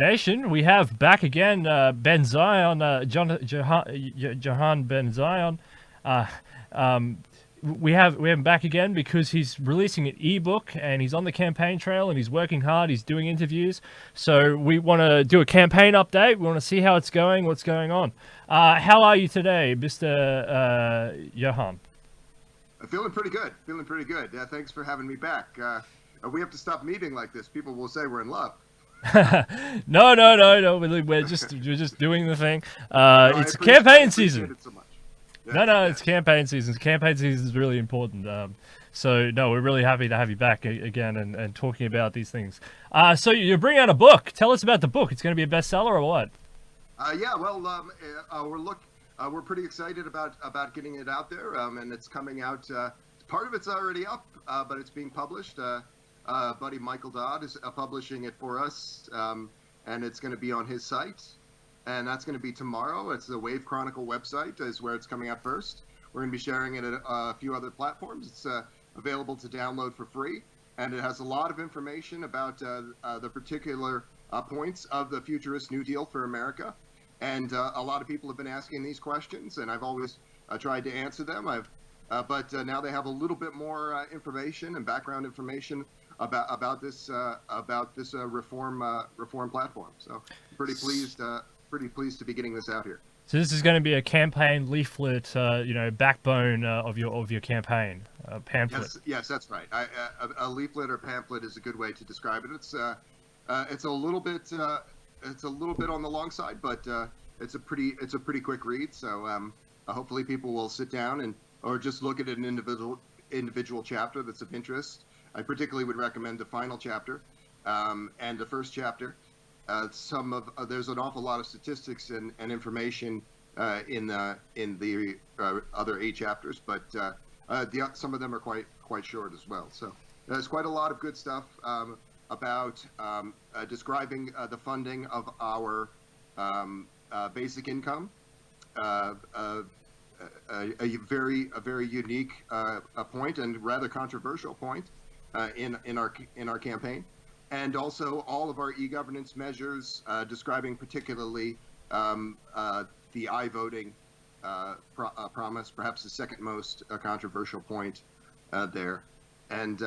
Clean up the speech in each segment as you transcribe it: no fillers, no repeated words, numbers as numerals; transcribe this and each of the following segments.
Nation, we have back again Ben Zion, Johann Ben Zion. Uh, um, we have him back again because he's releasing an ebook and he's on the campaign trail and he's working hard. He's doing interviews. So we want to do a campaign update. We want to see how it's going, what's going on. How are you today, Mr. Johann? Feeling pretty good. Feeling pretty good. Thanks for having me back. We have to stop meeting like this. People will say we're in love. No. We're just doing the thing. No, It's campaign I season. appreciate it so much. No, Yes, no, it's yes. campaign season. Campaign season is really important. So no, we're really happy to have you back again and talking about these things. So you're bringing out a book. Tell us about the book. It's going to be a bestseller or what? Yeah. Well, we're pretty excited about getting it out there, and it's coming out. Part of it's already up, but it's being published. Buddy Michael Dodd is publishing it for us, and it's going to be on his site, and that's going to be tomorrow. It's the Wave Chronicle website is where it's coming out first. We're going to be sharing it at a few other platforms. It's available to download for free, and it has a lot of information about the particular points of the Futurist New Deal for America. And a lot of people have been asking these questions, and I've always tried to answer them. But now they have a little bit more information and background information about this reform platform. So pretty pleased to be getting this out here. So this is going to be a campaign leaflet, backbone of your campaign, pamphlet. Yes, that's right. A leaflet or pamphlet is a good way to describe it. It's a little bit on the long side, but it's a pretty quick read. So hopefully people will sit down or just look at an individual chapter that's of interest. I particularly would recommend the final chapter and the first chapter. There's an awful lot of statistics and information in the other 8 chapters, but some of them are quite short as well. So there's quite a lot of good stuff about describing the funding of our basic income, a very unique point and rather controversial point in our campaign, and also all of our e-governance measures, describing particularly the I-voting promise, perhaps the second most controversial point there, and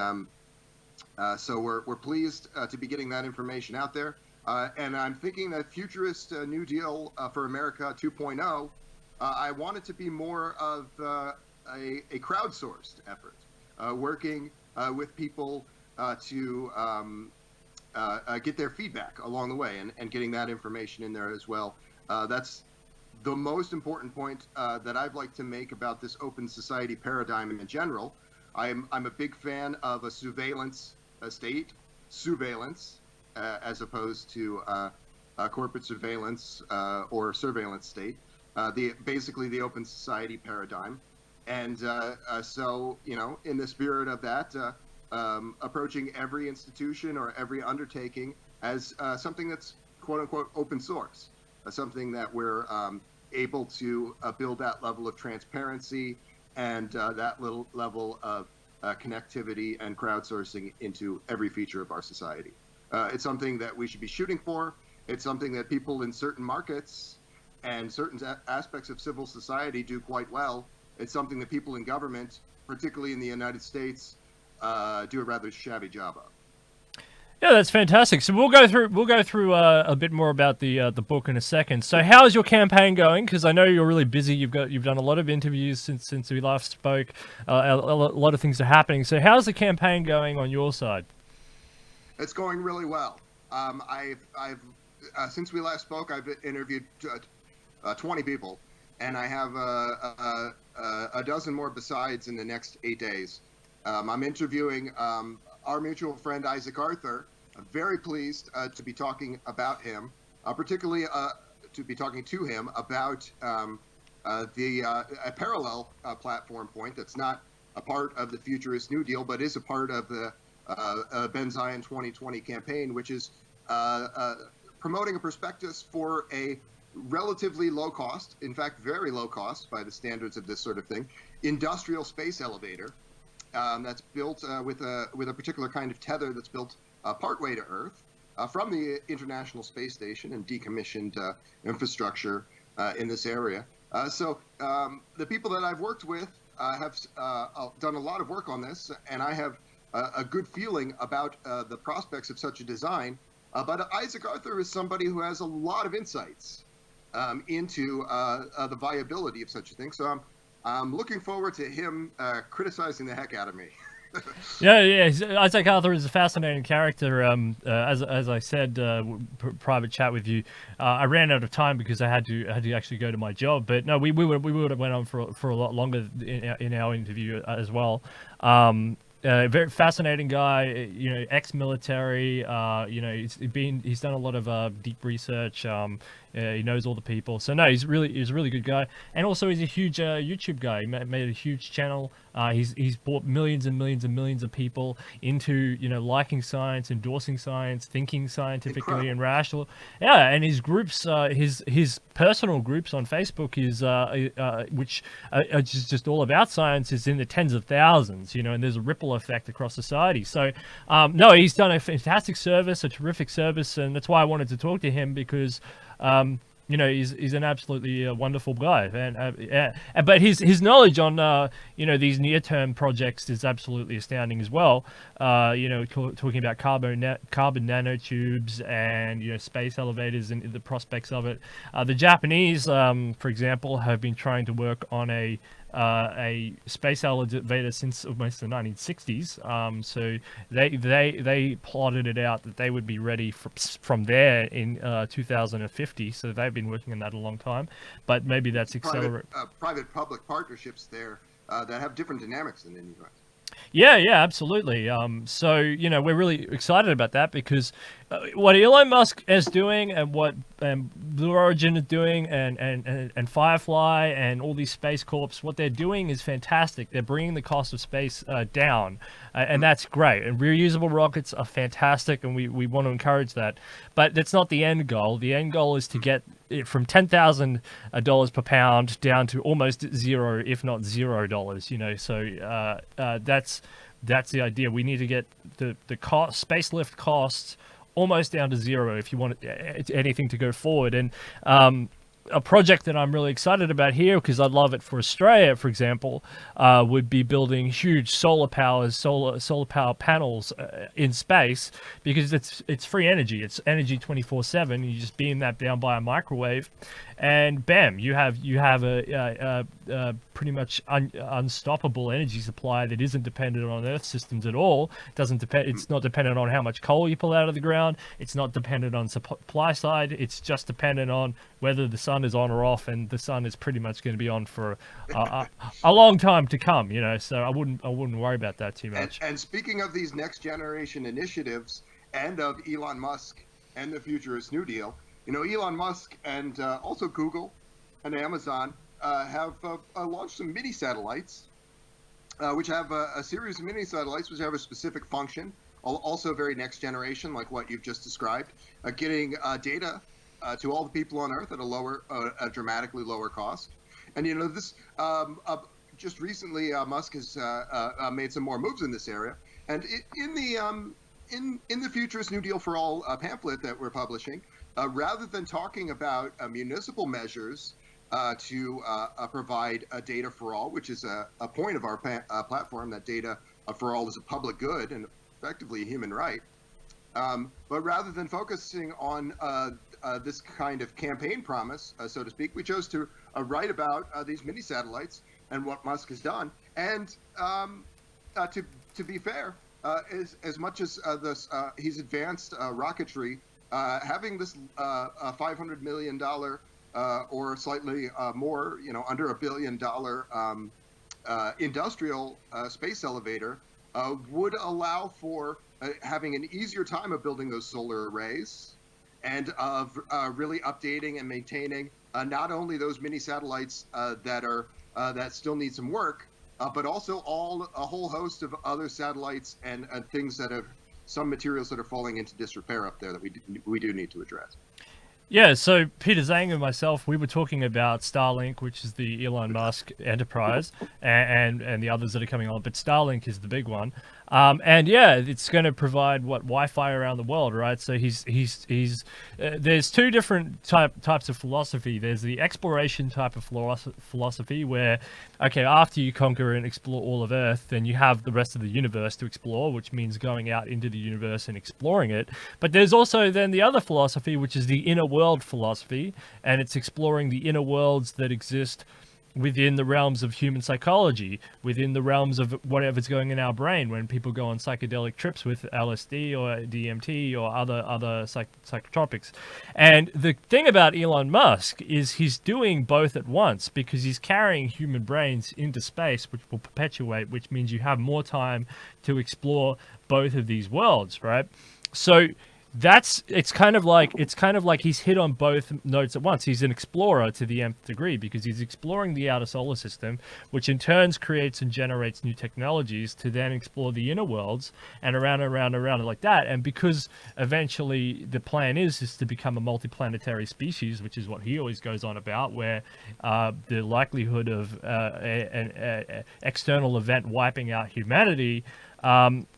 so we're pleased to be getting that information out there. And I'm thinking that Futurist New Deal for America 2.0, I want it to be more of a crowdsourced effort, working with people to get their feedback along the way and getting that information in there as well. That's the most important point that I'd like to make about this open society paradigm in general. I'm a big fan of a surveillance state, as opposed to corporate surveillance or surveillance state. Basically the open society paradigm, and so in the spirit of that, approaching every institution or every undertaking as something that's quote unquote open source, something that we're able to build that level of transparency and that little level of connectivity and crowdsourcing into every feature of our society. It's something that we should be shooting for. It's something that people in certain markets and certain aspects of civil society do quite well. It's something that people in government, particularly in the United States, do a rather shabby job of. Yeah, that's fantastic. So we'll go through a bit more about the book in a second. So how is your campaign going? Because I know you're really busy. You've done a lot of interviews since we last spoke. A lot of things are happening. So how's the campaign going on your side? It's going really well. I've since we last spoke, I've interviewed 20 people, and I have a dozen more besides in the next 8 days. I'm interviewing our mutual friend Isaac Arthur. I'm very pleased to be talking about him, particularly to be talking to him about a parallel platform point that's not a part of the Futurist New Deal, but is a part of the Ben Zion 2020 campaign, which is promoting a prospectus for a relatively low cost, in fact, very low cost by the standards of this sort of thing, industrial space elevator that's built with a particular kind of tether that's built partway to Earth, from the International Space Station and decommissioned infrastructure in this area. So the people that I've worked with have done a lot of work on this, and I have a good feeling about the prospects of such a design. But Isaac Arthur is somebody who has a lot of insights into the viability of such a thing. So I'm looking forward to him criticizing the heck out of me. Yeah. Isaac Arthur is a fascinating character. As I said, private chat with you, I ran out of time because I had to actually go to my job. But no, we would have went on for a lot longer in our interview as well. Very fascinating guy, ex-military. He's done a lot of deep research. He knows all the people. So no, he's a really good guy, and also he's a huge YouTube guy. He made a huge channel. He's brought millions and millions and millions of people into liking science, endorsing science, thinking scientifically and rational. Yeah, and his groups, his personal groups on Facebook which are just all about science, is in the tens of thousands. And there's a ripple effect across society. So no, he's done a fantastic service, a terrific service, and that's why I wanted to talk to him, because he's an absolutely wonderful guy, and but his knowledge on these near-term projects is absolutely astounding as well. Talking about carbon nanotubes and space elevators and the prospects of it. The Japanese, for example, have been trying to work on a space elevator since almost the 1960s. So they plotted it out that they would be ready from there in 2050. So they've been working on that a long time, but maybe that's accelerated. Private-public partnerships there that have different dynamics than in the U.S. Yeah, absolutely. So we're really excited about that, because what Elon Musk is doing, and what Blue Origin is doing, and Firefly and all these space corps, what they're doing is fantastic. They're bringing the cost of space down, and that's great. And reusable rockets are fantastic, and we want to encourage that. But that's not the end goal. The end goal is to get it from $10,000 per pound down to almost zero, if not $0. So that's the idea. We need to get the cost, space lift costs almost down to zero if you want anything to go forward. And a project that I'm really excited about here, because I'd love it for Australia, for example, would be building huge solar power panels in space, because it's free energy. It's energy 24/7. You just beam that down by a microwave, and bam, you have a pretty much unstoppable energy supply that isn't dependent on Earth systems at all. It's not dependent on how much coal you pull out of the ground. It's not dependent on supply side. It's just dependent on whether the sun is on or off, and the sun is pretty much going to be on for a long time to come. So I wouldn't worry about that too much. And speaking of these next generation initiatives, and of Elon Musk and the Futurist New Deal, Elon Musk and also Google and Amazon have launched some mini satellites, which have a series of mini satellites which have a specific function, also very next generation, like what you've just described, getting data to all the people on Earth at a dramatically lower cost. And this just recently, Musk has made some more moves in this area. And in the Futurist New Deal for All pamphlet that we're publishing, rather than talking about municipal measures to provide data for all, which is a point of our platform, that data for all is a public good and effectively a human right. But rather than focusing on this kind of campaign promise, so to speak, we chose to write about these mini satellites and what Musk has done. And to be fair, as much as he's advanced rocketry, having this $500 million or slightly more, under $1 billion industrial space elevator would allow for having an easier time of building those solar arrays, and of really updating and maintaining not only those mini satellites that still need some work, but also a whole host of other satellites and things that have some materials that are falling into disrepair up there that we do need to address. Yeah, so Peter Zhang and myself, we were talking about Starlink, which is the Elon Musk enterprise, and the others that are coming on, but Starlink is the big one. And yeah, it's going to provide Wi-Fi around the world, right? So he's there's two different types of philosophy. There's the exploration type of philosophy where, okay, after you conquer and explore all of Earth, then you have the rest of the universe to explore, which means going out into the universe and exploring it. But there's also then the other philosophy, which is the inner world philosophy, and it's exploring the inner worlds that exist within the realms of human psychology, within the realms of whatever's going in our brain when people go on psychedelic trips with LSD or DMT or other psychotropics. And the thing about Elon Musk is he's doing both at once because he's carrying human brains into space, which will perpetuate, which means you have more time to explore both of these worlds, right? So it's kind of like he's hit on both notes at once. He's an explorer to the nth degree because he's exploring the outer solar system, which in turn creates and generates new technologies to then explore the inner worlds and around like that. And because eventually the plan is to become a multiplanetary species, which is what he always goes on about, where the likelihood of an external event wiping out humanity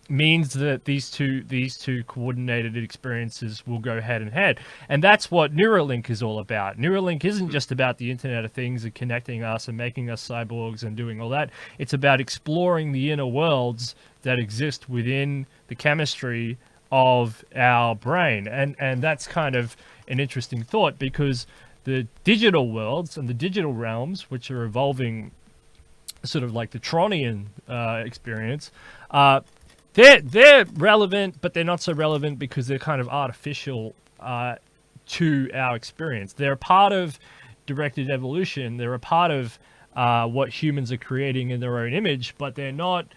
means that these two coordinated experiences will go head in head. And that's what Neuralink is all about. Neuralink isn't just about the Internet of Things and connecting us and making us cyborgs and doing all that. It's about exploring the inner worlds that exist within the chemistry of our brain. And that's kind of an interesting thought, because the digital worlds and the digital realms, which are evolving sort of like the Tronian experience, they're relevant, but they're not so relevant because they're kind of artificial to our experience. They're a part of directed evolution. They're a part of what humans are creating in their own image, but they're not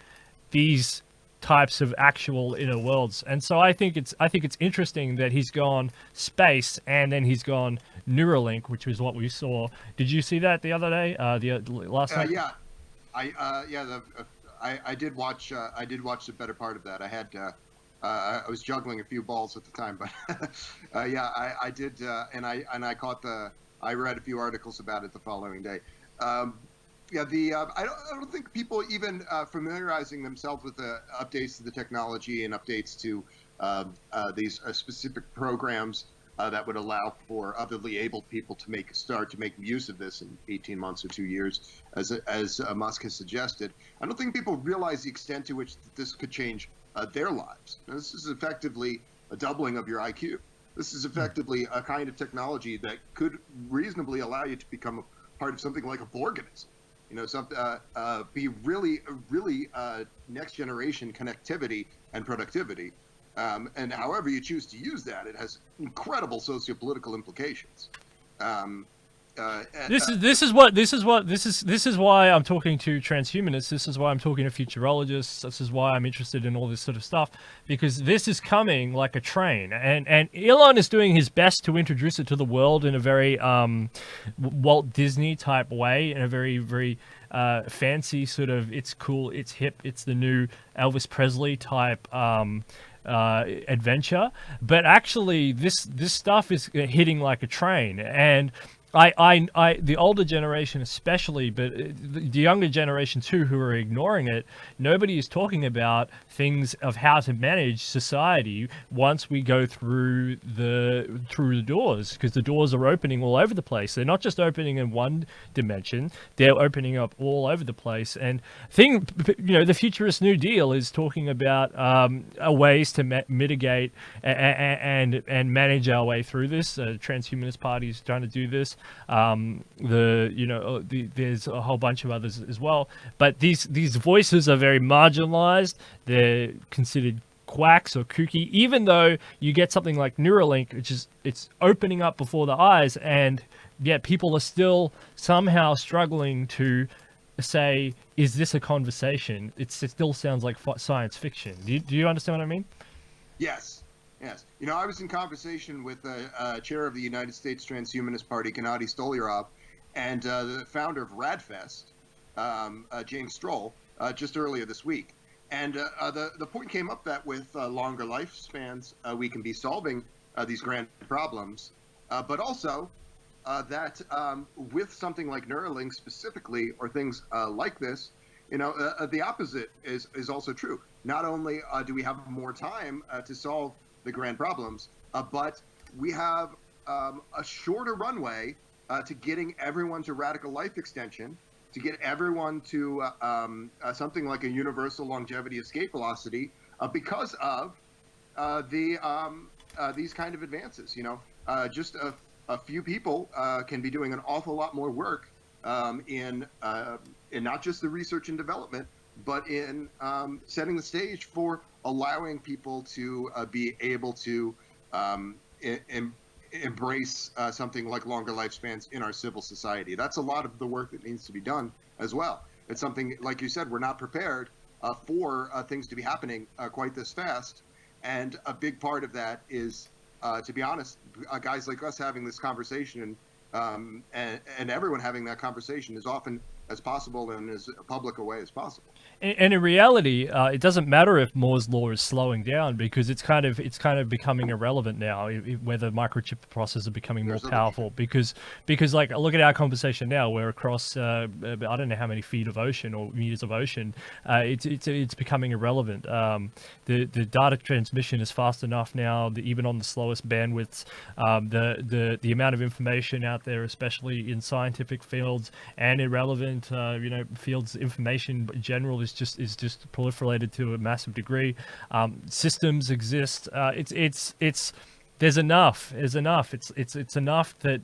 these types of actual inner worlds. And so I think it's interesting that he's gone space and then he's gone Neuralink, which was what we saw. Did you see that the other day? Last night? Yeah. I did watch the better part of that. I had I was juggling a few balls at the time, but I did, and I read a few articles about it the following day. I don't think people even familiarizing themselves with the updates to the technology and updates to these specific programs that would allow for otherly abled people to start to make use of this in 18 months or 2 years, as Musk has suggested. I don't think people realize the extent to which this could change their lives. Now, this is effectively a doubling of your IQ. This is effectively a kind of technology that could reasonably allow you to become a part of something like a organism. Be really next generation connectivity and productivity. And however you choose to use that, it has incredible socio-political implications. This is why I'm talking to transhumanists. This is why I'm talking to futurologists. This is why I'm interested in all this sort of stuff, because this is coming like a train, and Elon is doing his best to introduce it to the world in a very Walt Disney type way, in a very fancy sort of, it's cool, it's hip, it's the new Elvis Presley type adventure. But actually this stuff is hitting like a train, and I the older generation especially, but the younger generation too, who are ignoring it. Nobody is talking about things of how to manage society once we go through the doors, because the doors are opening all over the place. They're not just opening in one dimension; they're opening up all over the place. And the Futurist New Deal is talking about ways to mitigate and manage our way through this. Transhumanist Party is trying to do this. There's a whole bunch of others as well, but these voices are very marginalized. They're considered quacks or kooky, even though you get something like Neuralink, which is, it's opening up before the eyes, and yet people are still somehow struggling to say, is this a conversation? It still sounds like science fiction. Do you understand what I mean? Yes. I was in conversation with the chair of the United States Transhumanist Party, Gennady Stolyarov, and the founder of Radfest, James Stroll, just earlier this week. And the point came up that with longer lifespans, we can be solving these grand problems, but also that with something like Neuralink specifically, or things like this, The opposite is also true. Not only do we have more time to solve the grand problems, but we have a shorter runway to getting everyone to radical life extension, to get everyone to something like a universal longevity escape velocity, because of these kind of advances. Just a few people can be doing an awful lot more work in not just the research and development, but in setting the stage for allowing people to be able to embrace something like longer lifespans in our civil society. That's a lot of the work that needs to be done as well. It's something, like you said, we're not prepared for things to be happening quite this fast. And a big part of that is, to be honest, guys like us having this conversation and everyone having that conversation as often as possible and as public a way as possible. And in reality, it doesn't matter if Moore's law is slowing down, because it's kind of becoming irrelevant now, whether microchip processors are becoming more powerful. Because like, look at our conversation now. We're across I don't know how many feet of ocean or meters of ocean. It's becoming irrelevant. The data transmission is fast enough now, even on the slowest bandwidths. The amount of information out there, especially in scientific fields and irrelevant fields, information in general is just proliferated to a massive degree. Systems exist. There's enough. It's enough that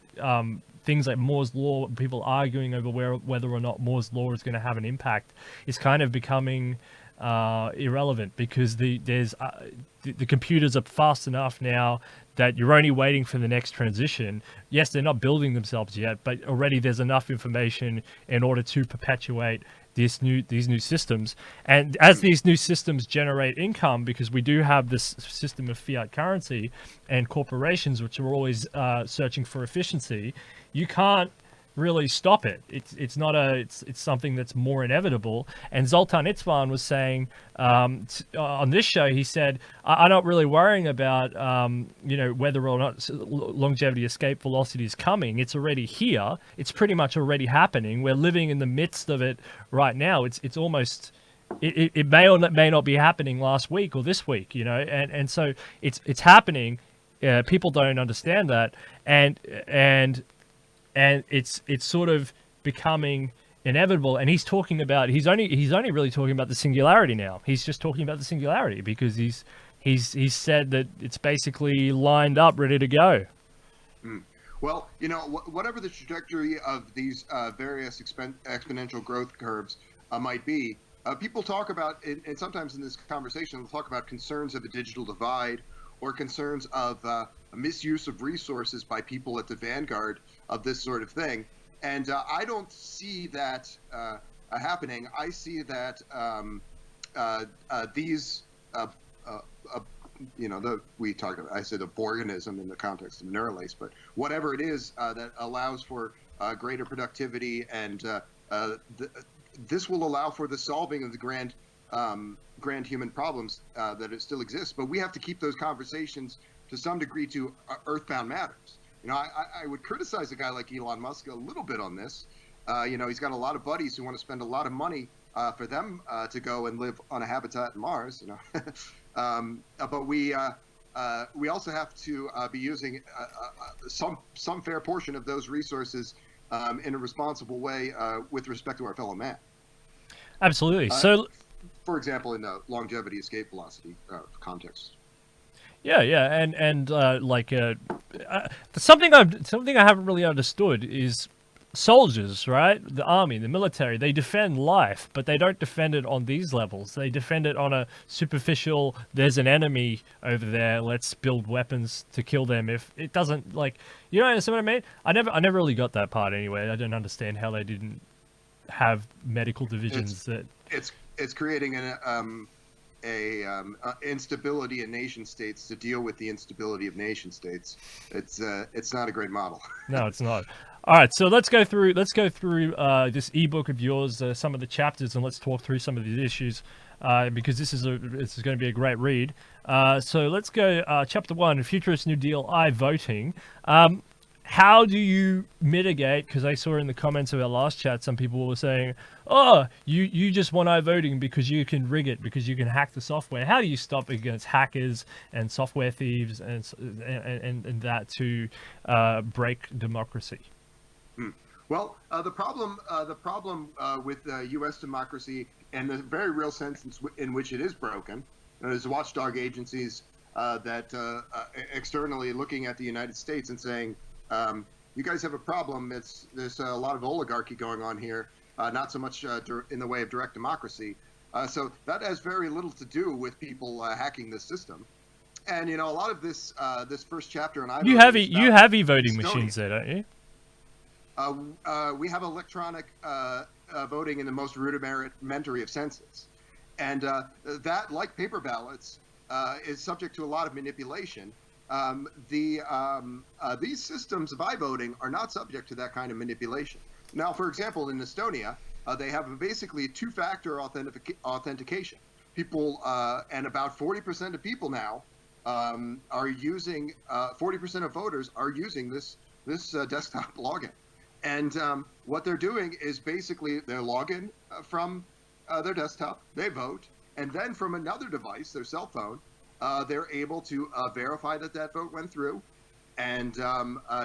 things like Moore's law, people arguing over whether or not Moore's law is going to have an impact, is kind of becoming irrelevant, because the computers are fast enough now that you're only waiting for the next transition. Yes, they're not building themselves yet, but already there's enough information in order to perpetuate these new systems. And as these new systems generate income, because we do have this system of fiat currency and corporations which are always searching for efficiency, you can't really stop it. It's something that's more inevitable. And Zoltan Itzvan was saying on this show, he said, I'm not really worrying about whether or not longevity escape velocity is coming. It's already here. It's pretty much already happening. We're living in the midst of it right now. It's almost, it may or may not be happening last week or this week, and so it's happening. People don't understand that, and it's sort of becoming inevitable. And he's only really talking about the singularity now. He's just talking about the singularity because he's said that it's basically lined up, ready to go. Well, whatever the trajectory of these various exponential growth curves might be, people talk about, and sometimes in this conversation, they'll talk about concerns of a digital divide or concerns of a misuse of resources by people at the vanguard of this sort of thing. And I don't see that happening. I see that these, we talked about, I said, a organism in the context of Neuralink, but whatever it is that allows for greater productivity, and this will allow for the solving of the grand human problems that it still exists. But we have to keep those conversations to some degree to earthbound matters. I would criticize a guy like Elon Musk a little bit on this. He's got a lot of buddies who want to spend a lot of money for them to go and live on a habitat in Mars. But we also have to be using some fair portion of those resources in a responsible way with respect to our fellow man. Absolutely. For example, in the longevity escape velocity context. Yeah, and something I haven't really understood is soldiers, right? The army, the military, they defend life, but they don't defend it on these levels. They defend it on a superficial, there's an enemy over there, let's build weapons to kill them. If it doesn't, understand what I mean? I never really got that part anyway. I don't understand how they didn't have medical divisions. It's creating an instability in nation states to deal with the instability of nation states. It's not a great model. No, it's not. All right, so let's go through this ebook of yours, some of the chapters, and let's talk through some of these issues because this is going to be a great read. So let's go chapter 1, Futurist New Deal, voting. how do you mitigate? Because I saw in the comments of our last chat, some people were saying, "Oh, you just want iVoting because you can rig it, because you can hack the software." How do you stop against hackers and software thieves and that to break democracy? Well, the problem with U.S. democracy and the very real sense in which it is broken, is watchdog agencies that externally looking at the United States and saying, "You guys have a problem. There's a lot of oligarchy going on here, not so much in the way of direct democracy." So that has very little to do with people hacking the system. And a lot of this first chapter, and You have e-voting machines there, don't you? We have electronic voting in the most rudimentary of senses. And that, like paper ballots, is subject to a lot of manipulation. These systems of iVoting are not subject to that kind of manipulation. Now, for example, in Estonia, they have basically two-factor authentication. People, and about 40% of people now are using, 40% of voters are using this desktop login. And what they're doing is basically they log in from their desktop, they vote, and then from another device, their cell phone, they're able to verify that vote went through, and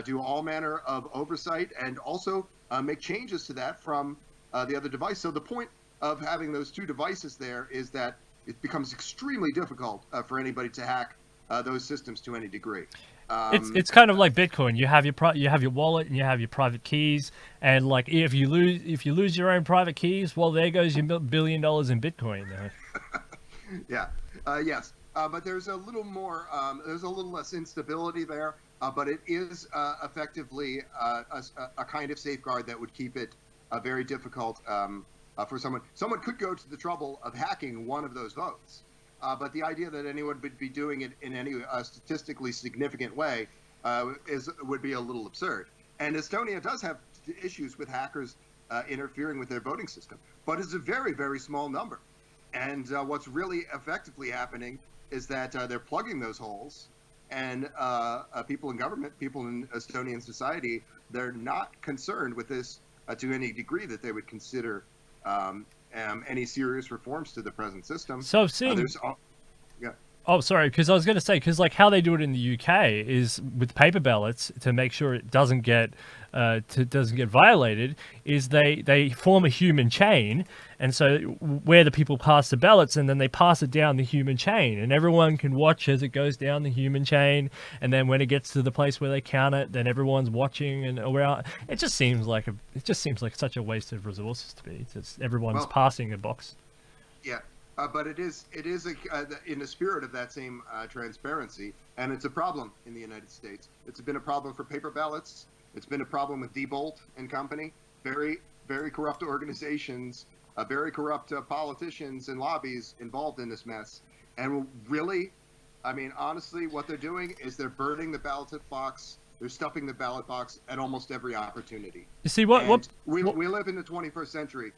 do all manner of oversight, and also make changes to that from the other device. So the point of having those two devices there is that it becomes extremely difficult for anybody to hack those systems to any degree. It's kind of like Bitcoin. You have your wallet and you have your private keys, and like if you lose your own private keys, well, there goes your $1 billion in Bitcoin. Yeah. Yes. But there's a little more. There's a little less instability there. But it is effectively a kind of safeguard that would keep it very difficult for someone. Someone could go to the trouble of hacking one of those votes. But the idea that anyone would be doing it in any statistically significant way would be a little absurd. And Estonia does have issues with hackers interfering with their voting system, but it's a very, very small number. And what's really effectively happening is that they're plugging those holes, and people in government, people in Estonian society, they're not concerned with this to any degree that they would consider any serious reforms to the present system. So I've seen. Oh, sorry, because I was going to say, because like how they do it in the UK is with paper ballots to make sure it doesn't get violated. Is they form a human chain, and so where the people pass the ballots, and then they pass it down the human chain, and everyone can watch as it goes down the human chain, and then when it gets to the place where they count it, then everyone's watching and around. It just seems like such a waste of resources to be. It's everyone's passing a box. Yeah. But it is in the spirit of that same transparency, and it's a problem in the United States. It's been a problem for paper ballots. It's been a problem with Diebold and company, very, very corrupt organizations, very corrupt politicians and lobbies involved in this mess. And really, I mean, honestly, what they're doing is they're burning the ballot box. They're stuffing the ballot box at almost every opportunity. You see, we live in the 21st century.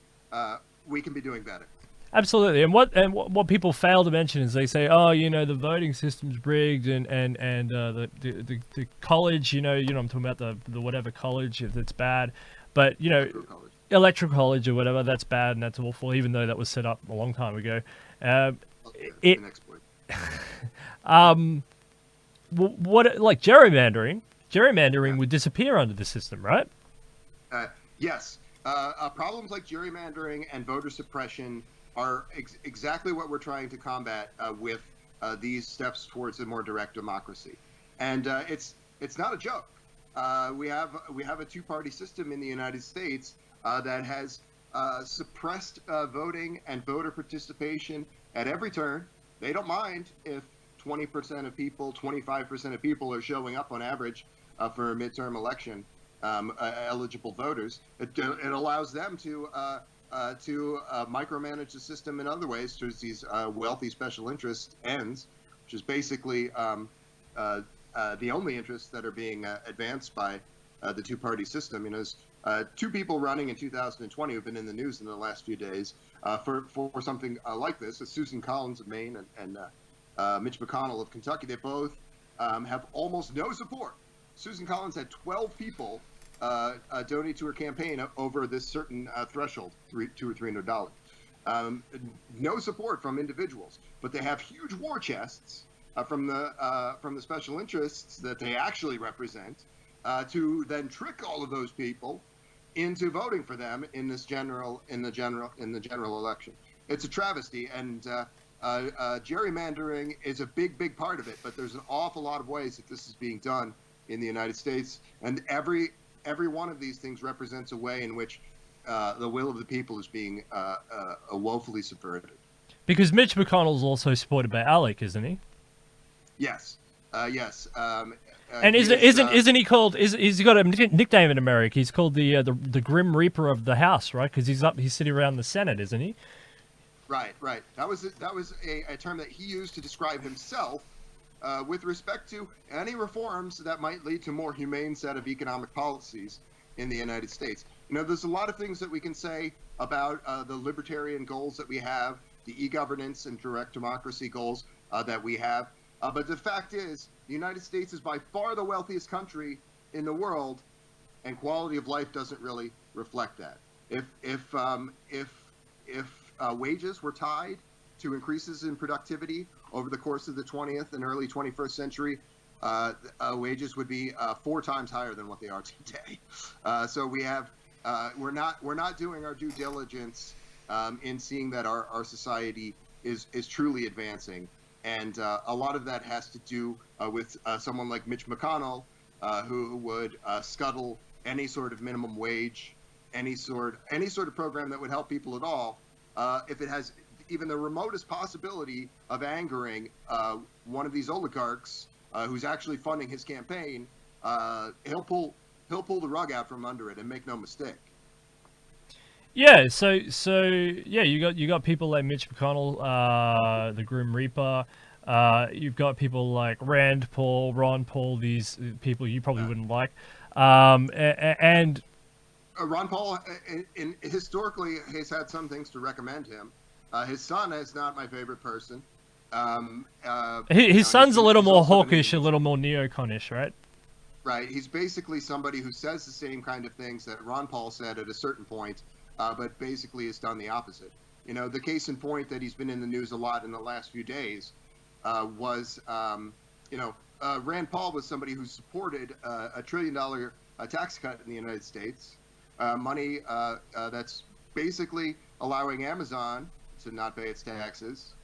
We can be doing better. Absolutely, and what people fail to mention is they say, oh, the voting system's rigged, and the college, I'm talking about the whatever college, if it's bad, but electoral college or whatever, that's bad and that's awful, even though that was set up a long time ago. What like gerrymandering would disappear under the system, right? Yes, problems like gerrymandering and voter suppression are exactly what we're trying to combat with these steps towards a more direct democracy, and it's not a joke. We have a two-party system in the United States that has suppressed voting and voter participation at every turn. They don't mind if 20% of people, 25% of people are showing up on average for a midterm election, eligible voters. It allows them to micromanage the system in other ways towards these wealthy special interest ends, which is basically the only interests that are being advanced by the two-party system. There's two people running in 2020 who've been in the news in the last few days for something like this. It's Susan Collins of Maine and Mitch McConnell of Kentucky. They both have almost no support Susan Collins had 12 people donate to her campaign over this certain threshold, $200 or $300. No support from individuals, but they have huge war chests from the special interests that they actually represent to then trick all of those people into voting for them in the general election. It's a travesty, and gerrymandering is a big part of it. But there's an awful lot of ways that this is being done in the United States, and every one of these things represents a way in which the will of the people is being woefully subverted. Because Mitch McConnell's also supported by Alec, isn't he? Yes, yes. And isn't he called? He's got a nickname in America. He's called the Grim Reaper of the House, right? Because he's sitting around the Senate, isn't he? Right. That was a term that he used to describe himself with respect to any reforms that might lead to a more humane set of economic policies in the United States. There's a lot of things that we can say about the libertarian goals that we have, the e-governance and direct democracy goals that we have. But the fact is, the United States is by far the wealthiest country in the world, and quality of life doesn't really reflect that. If wages were tied to increases in productivity over the course of the 20th and early 21st century, wages would be 4 times higher than what they are today. So we're not doing our due diligence in seeing that our society is truly advancing. And a lot of that has to do with someone like Mitch McConnell, who would scuttle any sort of minimum wage, any sort of program that would help people at all, if it has even the remotest possibility of angering one of these oligarchs who's actually funding his campaign. He'll pull the rug out from under it, and make no mistake. Yeah, so yeah, you got people like Mitch McConnell, the Grim Reaper. You've got people like Rand Paul, Ron Paul. These people you probably wouldn't like. And Ron Paul, historically, has had some things to recommend him. His son is not my favorite person. His son's a little more hawkish, a little more neoconish, right? Right. He's basically somebody who says the same kind of things that Ron Paul said at a certain point, but basically has done the opposite. The case in point that he's been in the news a lot in the last few days was, Rand Paul was somebody who supported a $1 trillion tax cut in the United States, money that's basically allowing Amazon to not pay its taxes,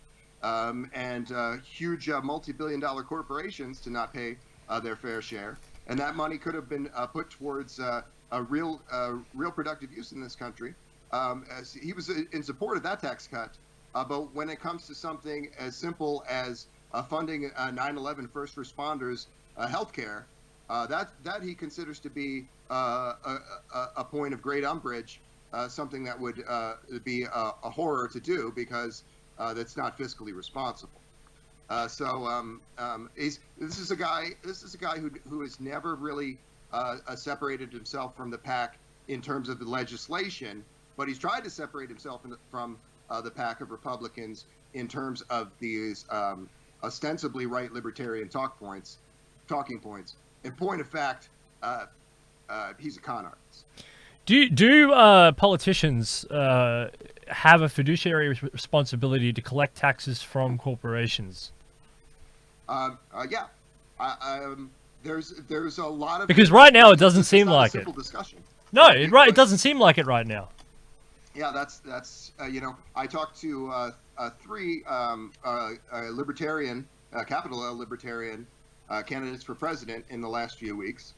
and huge multi-billion-dollar corporations to not pay their fair share. And that money could have been put towards a real productive use in this country. As he was in support of that tax cut, but when it comes to something as simple as funding 9/11 first responders health care, that he considers to be a point of great umbrage, something that would be a horror to do because that's not fiscally responsible. This is a guy who has never really separated himself from the pack in terms of the legislation, but he's tried to separate himself from the pack of Republicans in terms of these ostensibly right libertarian talking points. In point of fact, he's a con artist. Do politicians have a fiduciary responsibility to collect taxes from corporations? Yeah. There's a lot of, because right now it doesn't seem like it. Discussion. No, it doesn't seem like it right now. Yeah, that's I talked to 3 libertarian, capital L libertarian candidates for president in the last few weeks,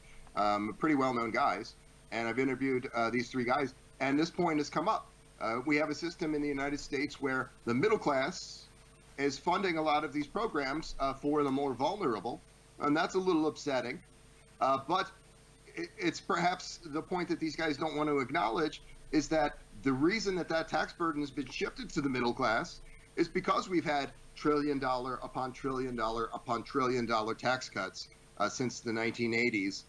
pretty well-known guys, and I've interviewed these 3 guys, and this point has come up. We have a system in the United States where the middle class is funding a lot of these programs for the more vulnerable, and that's a little upsetting. But it's perhaps the point that these guys don't want to acknowledge is that the reason that tax burden has been shifted to the middle class is because we've had $1 trillion upon $1 trillion upon $1 trillion tax cuts since the 1980s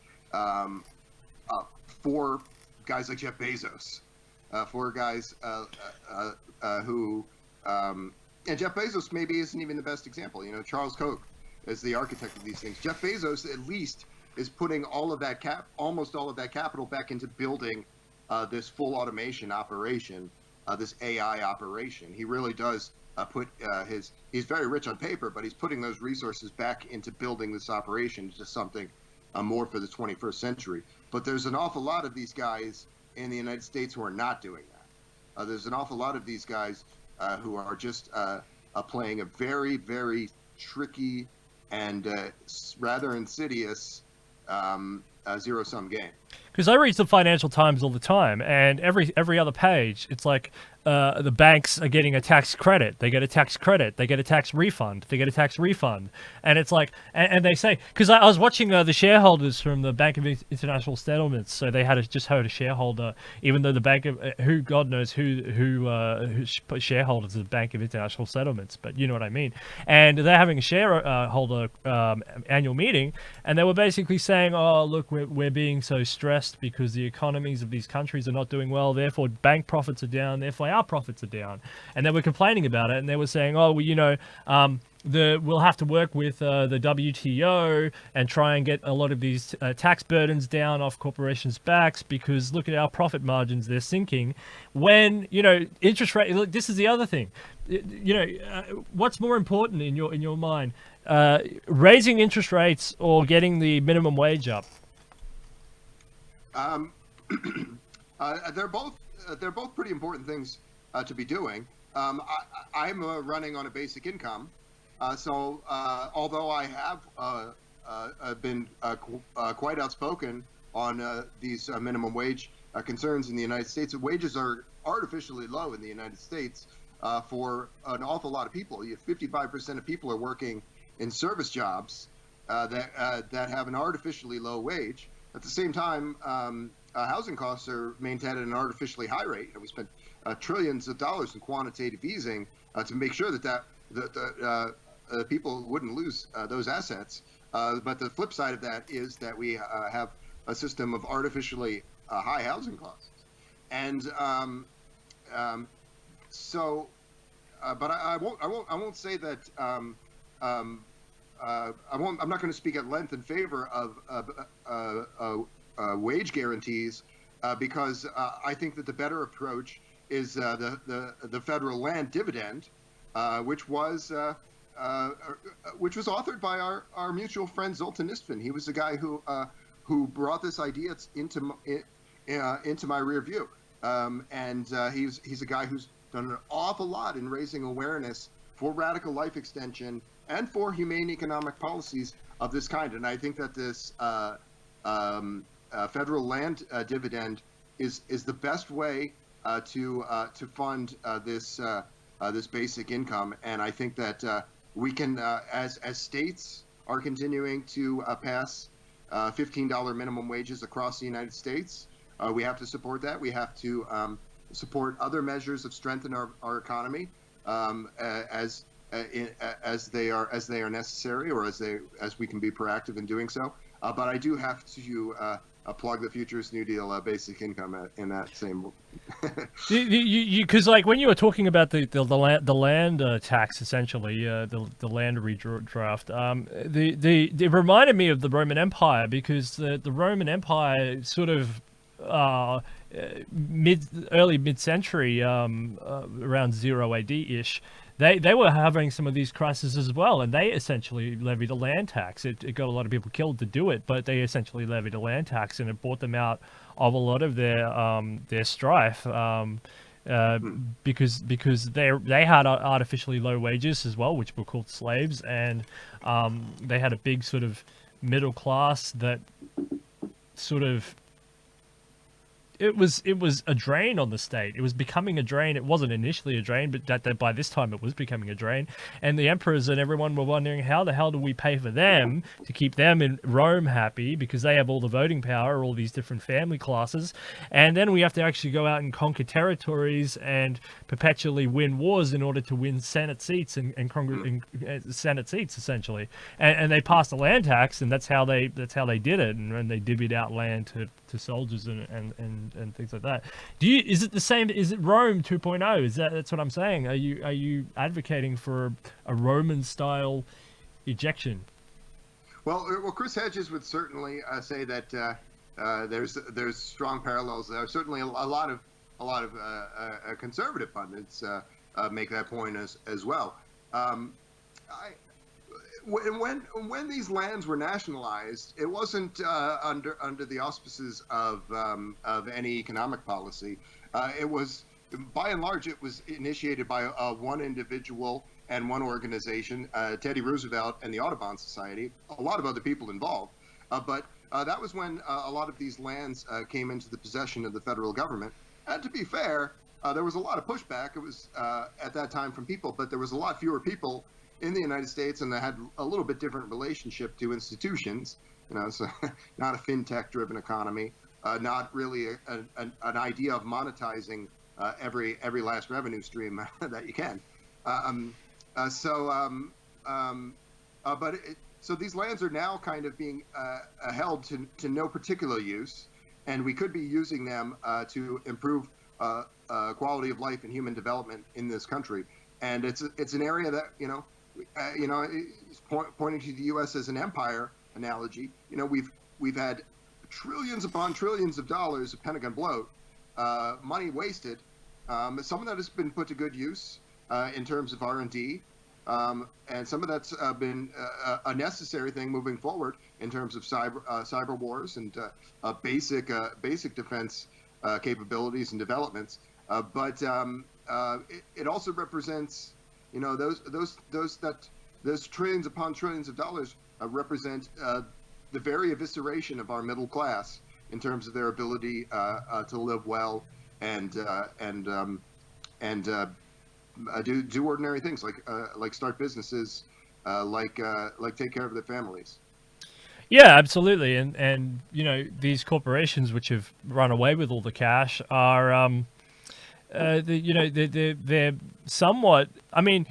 for guys like Jeff Bezos, for guys who and Jeff Bezos maybe isn't even the best example. Charles Koch is the architect of these things. Jeff Bezos at least is putting all of that almost all of that capital back into building this full automation operation, this AI operation. He really does put he's very rich on paper, but he's putting those resources back into building this operation into something more for the 21st century. But there's an awful lot of these guys in the United States who are not doing that. There's an awful lot of these guys who are just playing a very, very tricky and rather insidious zero-sum game. Because I read the Financial Times all the time, and every other page, it's like the banks are getting a tax credit. They get a tax credit. They get a tax refund. They get a tax refund. And it's like, and they say, because I was watching the shareholders from the Bank of International Settlements, so they had just heard a shareholder, even though the Bank of, who God knows who shareholders of the Bank of International Settlements, but you know what I mean. And they're having a shareholder annual meeting, and they were basically saying, oh, look, we're being so stressed because the economies of these countries are not doing well, therefore bank profits are down, therefore our profits are down. And they were complaining about it, and they were saying, oh, well, you know, we'll have to work with the WTO and try and get a lot of these tax burdens down off corporations' backs, because look at our profit margins, they're sinking. When, you know, interest rate, look, this is the other thing, you know, what's more important in your mind, raising interest rates or getting the minimum wage up? They're both pretty important things to be doing. I'm running on a basic income, so although I have been quite outspoken on these minimum wage concerns in the United States, wages are artificially low in the United States for an awful lot of people. 55% of people are working in service jobs that have an artificially low wage. At the same time, housing costs are maintained at an artificially high rate, and we spent trillions of dollars in quantitative easing to make sure that people wouldn't lose those assets. But the flip side of that is that we have a system of artificially high housing costs, and but I won't say that. I'm not going to speak at length in favor of wage guarantees because I think that the better approach is the federal land dividend, which was authored by our mutual friend Zoltan Istvan. He was the guy who brought this idea into my rear view, and he's a guy who's done an awful lot in raising awareness for radical life extension and for humane economic policies of this kind. And I think that this federal land dividend is the best way to fund this basic income. And I think that we can, as states are continuing to pass $15 minimum wages across the United States, we have to support that. We have to support other measures of strengthen our economy as they are necessary, or as we can be proactive in doing so. But I do have to plug the Futurist New Deal basic income in that same. Because like when you were talking about the land tax, essentially the land redraft, it reminded me of the Roman Empire, because the Roman Empire sort of early mid-century, around 0 AD ish. They were having some of these crises as well, and they essentially levied a land tax. It got a lot of people killed to do it, but they essentially levied a land tax, and it brought them out of a lot of their strife, because they had artificially low wages as well, which were called slaves, and they had a big sort of middle class that sort of. It was a drain on the state. It was becoming a drain. It wasn't initially a drain, but that by this time it was becoming a drain. And the emperors and everyone were wondering, how the hell do we pay for them to keep them in Rome happy, because they have all the voting power, all these different family classes. And then we have to actually go out and conquer territories and perpetually win wars in order to win Senate seats and Senate seats, essentially. And they passed a land tax, and that's how they did it. And they divvied out land to soldiers and things like that. Is it the same? Is it Rome 2.0? That's what I'm saying? Are you advocating for a Roman style ejection? Well, Chris Hedges would certainly say that there's strong parallels. There are certainly a lot of conservative pundits make that point as well. I, when these lands were nationalized, it wasn't under the auspices of any economic policy. It was, by and large, it was initiated by one individual and one organization, Teddy Roosevelt and the Audubon Society, a lot of other people involved. But that was when a lot of these lands came into the possession of the federal government. And to be fair, there was a lot of pushback. It was at that time from people, but there was a lot fewer people in the United States, and they had a little bit different relationship to institutions. So not a fintech-driven economy, not really an idea of monetizing every last revenue stream that you can. So these lands are now kind of being held to no particular use, and we could be using them to improve quality of life and human development in this country. And it's an area that pointing to the U.S. as an empire analogy. We've had trillions upon trillions of dollars of Pentagon bloat, money wasted. Some of that has been put to good use in terms of R&D, and some of that's been a necessary thing moving forward in terms of cyber wars and basic defense capabilities and developments. But it also represents, those trillions upon trillions of dollars represent the very evisceration of our middle class in terms of their ability to live well and do ordinary things like start businesses, like take care of their families. Yeah, absolutely. And these corporations which have run away with all the cash are they're somewhat. I mean,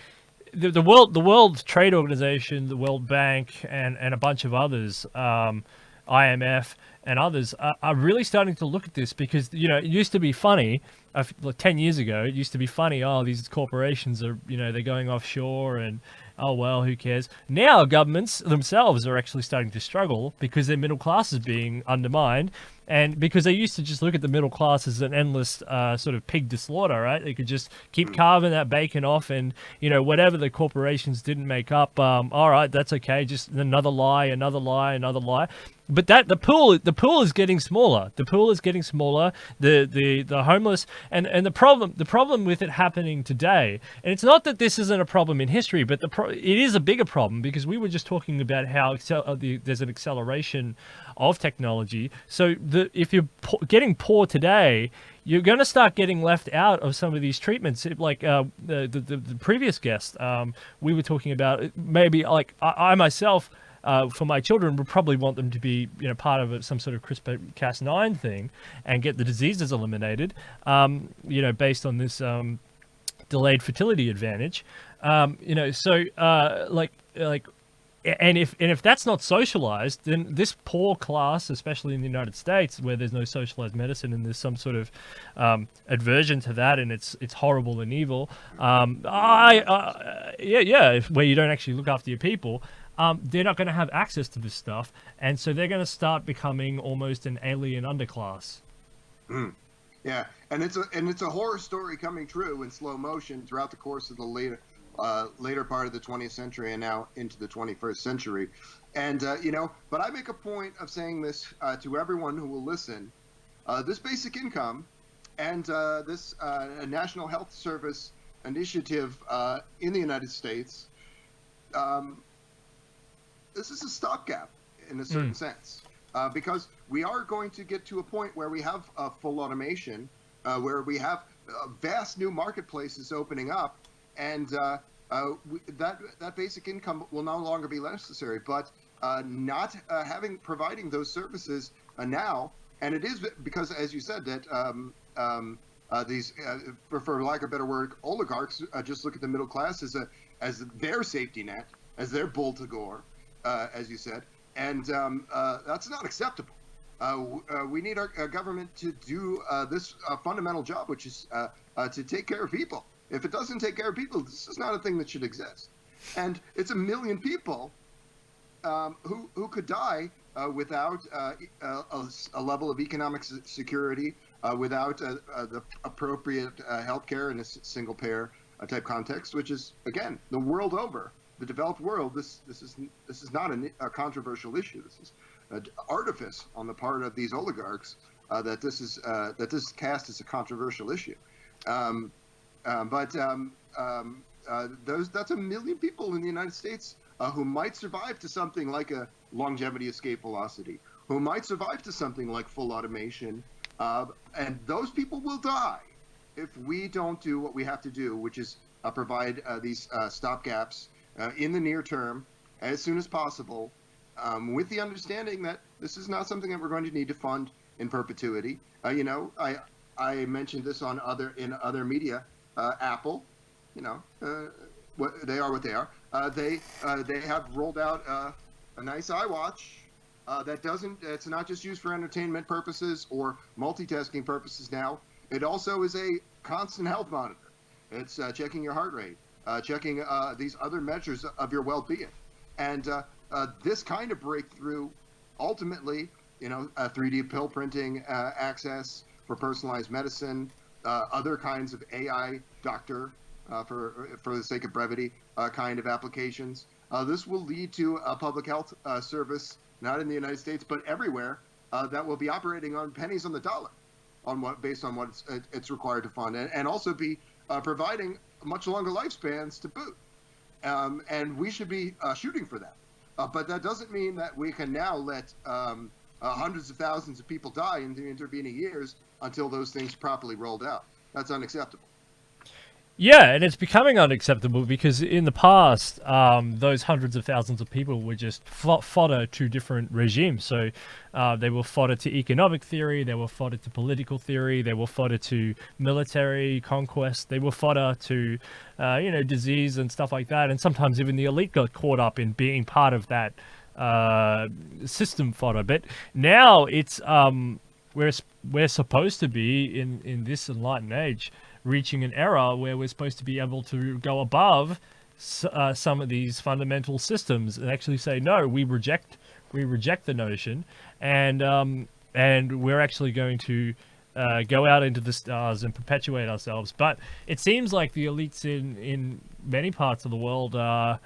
the World Trade Organization, the World Bank, and a bunch of others, IMF and others are really starting to look at this, because it used to be funny. 10 years ago, it used to be funny. Oh, these corporations are they're going offshore, and oh well, who cares? Now governments themselves are actually starting to struggle because their middle class is being undermined. And because they used to just look at the middle class as an endless sort of pig to slaughter, right? They could just keep carving that bacon off, and whatever the corporations didn't make up, all right, that's okay. Just another lie, another lie, another lie. But the pool is getting smaller. The pool is getting smaller. The homeless and the problem with it happening today, and it's not that this isn't a problem in history, but it is a bigger problem, because we were just talking about how there's an acceleration of technology. So if you're getting poor today, you're going to start getting left out of some of these treatments. Like the previous guest, we were talking about maybe like I myself. For my children, would probably want them to be, part of some sort of CRISPR-Cas9 thing and get the diseases eliminated, based on this delayed fertility advantage. And if that's not socialized, then this poor class, especially in the United States, where there's no socialized medicine and there's some sort of aversion to that, and it's horrible and evil. Where you don't actually look after your people. They're not going to have access to this stuff, and so they're going to start becoming almost an alien underclass. Yeah, and it's a horror story coming true in slow motion throughout the course of the later part of the 20th century and now into the 21st century. And but I make a point of saying this to everyone who will listen. This basic income and this National Health Service initiative in the United States. This is a stopgap in a certain sense, because we are going to get to a point where we have full automation, where we have vast new marketplaces opening up, and that basic income will no longer be necessary. But not providing those services now, and it is because, as you said, that these, for lack of a better word, oligarchs just look at the middle class as their safety net, as their bull to gore. As you said, and that's not acceptable. We need our government to do this fundamental job, which is to take care of people. If it doesn't take care of people, this is not a thing that should exist. And it's 1 million people who could die without a level of economic security, without the appropriate health care in a single payer type context, which is, again, the world over, the developed world. This is not a controversial issue. This is artifice on the part of these oligarchs that this is cast as a controversial issue. That's 1 million people in the United States who might survive to something like a longevity escape velocity, who might survive to something like full automation, and those people will die if we don't do what we have to do, which is provide these stopgaps in the near term as soon as possible, with the understanding that this is not something that we're going to need to fund in perpetuity. I mentioned this on other media. Apple, they are what they are. They have rolled out a nice iWatch that doesn't. It's not just used for entertainment purposes or multitasking purposes now. It also is a constant health monitor. It's checking your heart rate, checking these other measures of your well-being, and this kind of breakthrough, ultimately, 3D pill printing access for personalized medicine, other kinds of AI doctor, for the sake of brevity, kind of applications. This will lead to a public health service, not in the United States, but everywhere, that will be operating on pennies on the dollar, based on what it's required to fund, and also be providing much longer lifespans to boot. And we should be shooting for that. But that doesn't mean that we can now let hundreds of thousands of people die in the intervening years until those things properly rolled out. That's unacceptable. Yeah, and it's becoming unacceptable because in the past, those hundreds of thousands of people were just fodder to different regimes. So they were fodder to economic theory, they were fodder to political theory, they were fodder to military conquest, they were fodder to, disease and stuff like that. And sometimes even the elite got caught up in being part of that system fodder. But now it's we're supposed to be in this enlightened age, reaching an era where we're supposed to be able to go above some of these fundamental systems and actually say, no, we reject the notion, and we're actually going to go out into the stars and perpetuate ourselves. But it seems like the elites in many parts of the world are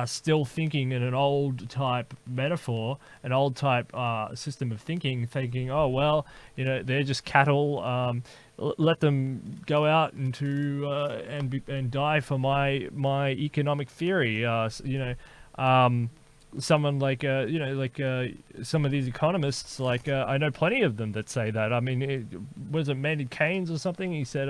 still thinking in an old type metaphor, an old type system of thinking, oh well, they're just cattle. Let them go out into and die for my economic theory. Someone like some of these economists, I know plenty of them that say that. I mean, was it Maynard Keynes or something? He said,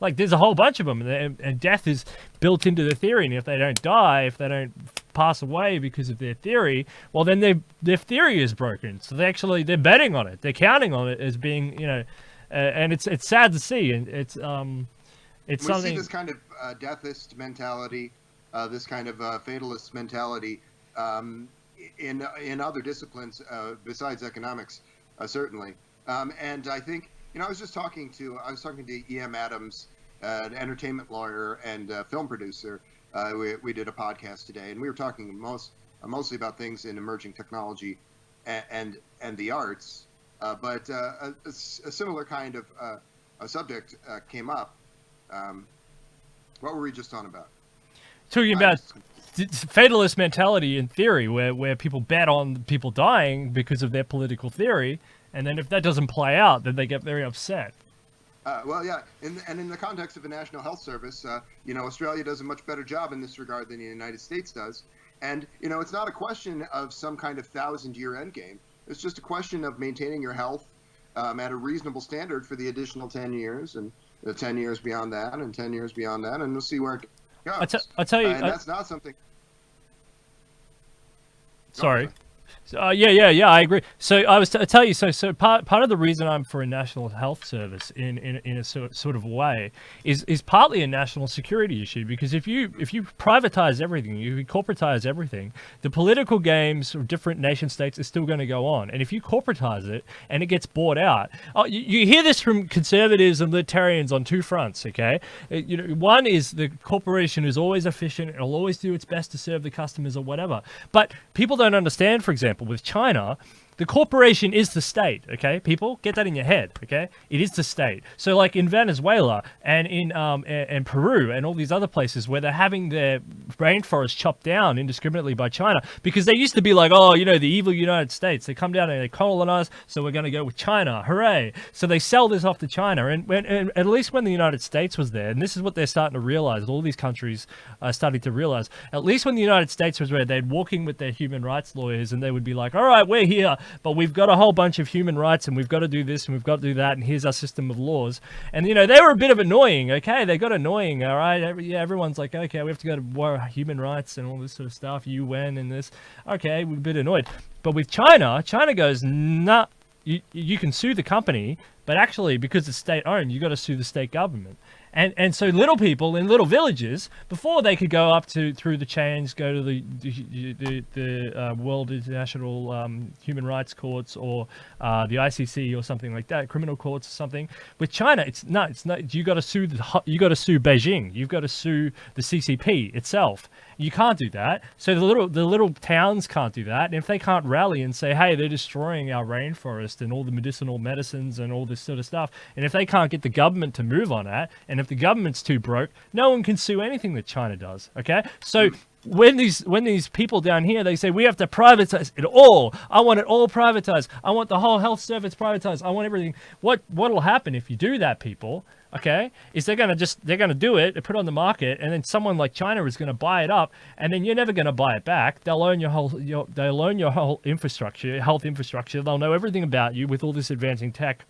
there's a whole bunch of them, and death is built into the theory, and if they don't die, if they don't pass away because of their theory, well, then their theory is broken. So they're betting on it, they're counting on it as being, and it's sad to see, and it's something. We see this kind of deathist mentality, this kind of fatalist mentality. In other disciplines besides economics, certainly. And I think, I was talking to E.M. Adams, an entertainment lawyer and film producer. We did a podcast today, and we were talking mostly about things in emerging technology and the arts. But a similar kind of a subject came up. What were we just talking about? Talking about fatalist mentality in theory, where people bet on people dying because of their political theory, and then if that doesn't play out, then they get very upset. Well, yeah, in the context of the National Health Service, Australia does a much better job in this regard than the United States does. And, it's not a question of some kind of 1,000-year endgame. It's just a question of maintaining your health at a reasonable standard for the additional 10 years, and the 10 years beyond that, and 10 years beyond that, and we'll see where it goes. I'll tell you, and that's not something. Sorry. Yeah, I agree. So I was to tell you, so part of the reason I'm for a national health service in a sort of way is partly a national security issue, because if you privatize everything, you corporatize everything, the political games of different nation states are still going to go on. And if you corporatize it and it gets bought out, you hear this from conservatives and libertarians on two fronts. Okay, one is the corporation is always efficient; it'll always do its best to serve the customers or whatever. But people don't understand, for example, with China, the corporation is the state. Okay, people, get that in your head. Okay, it is the state. So like in Venezuela and in and Peru and all these other places where they're having their rainforests chopped down indiscriminately by China, because they used to be like, oh, the evil United States, they come down and they colonize, so we're going to go with China, hooray. So they sell this off to China, and at least when the United States was there, and this is what they're starting to realize, all these countries are starting to realize, at least when the United States was there, they'd walk in with their human rights lawyers and they would be like, all right, we're here, but we've got a whole bunch of human rights and we've got to do this and we've got to do that, and here's our system of laws. And they were a bit of annoying. Okay, they got annoying. All right, everyone's like, okay, we have to go to war, human rights and all this sort of stuff, UN and this. Okay, we're a bit annoyed. But with China goes, nah, you can sue the company, but actually, because it's state owned, you got to sue the state government. And so little people in little villages, before they could go up through the chains, go to the World International Human Rights Courts or the ICC or something like that, criminal courts or something. With China, it's not. You got to sue Beijing. You've got to sue the CCP itself. You can't do that. So the little towns can't do that. And if they can't rally and say, hey, they're destroying our rainforest and all the medicinal medicines and all this sort of stuff, and if they can't get the government to move on that, and if the government's too broke, no one can sue anything that China does. Okay, so when these people down here, they say we have to privatize it all. I want it all privatized. I want the whole health service privatized. I want everything. What'll happen if you do that, people? Okay, is they're gonna do it, put it on the market, and then someone like China is gonna buy it up, and then you're never gonna buy it back. They'll own your whole infrastructure, health infrastructure. They'll know everything about you with all this advancing tech.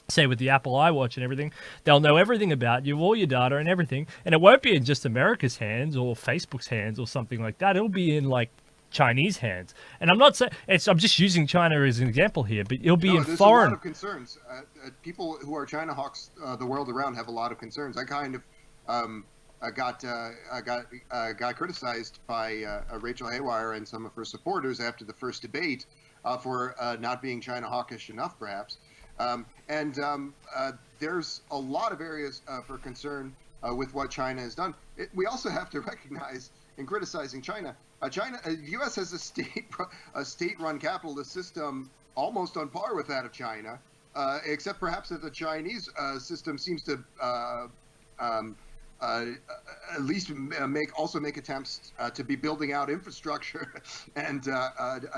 Say with the Apple iWatch and everything, they'll know everything about you, all your data and everything, and it won't be in just America's hands or Facebook's hands or something like that. It'll be in like Chinese hands. And I'm not saying I'm just using China as an example here, but it'll be in there's foreign. A lot of concerns. People who are China hawks the world around have a lot of concerns. I kind of got criticized by Rachel Haywire and some of her supporters after the first debate for not being China hawkish enough, perhaps. There's a lot of areas for concern with what China has done. We also have to recognize, in criticizing China, the U.S. has a state-run capitalist system almost on par with that of China, except perhaps that the Chinese system seems to at least make attempts to be building out infrastructure and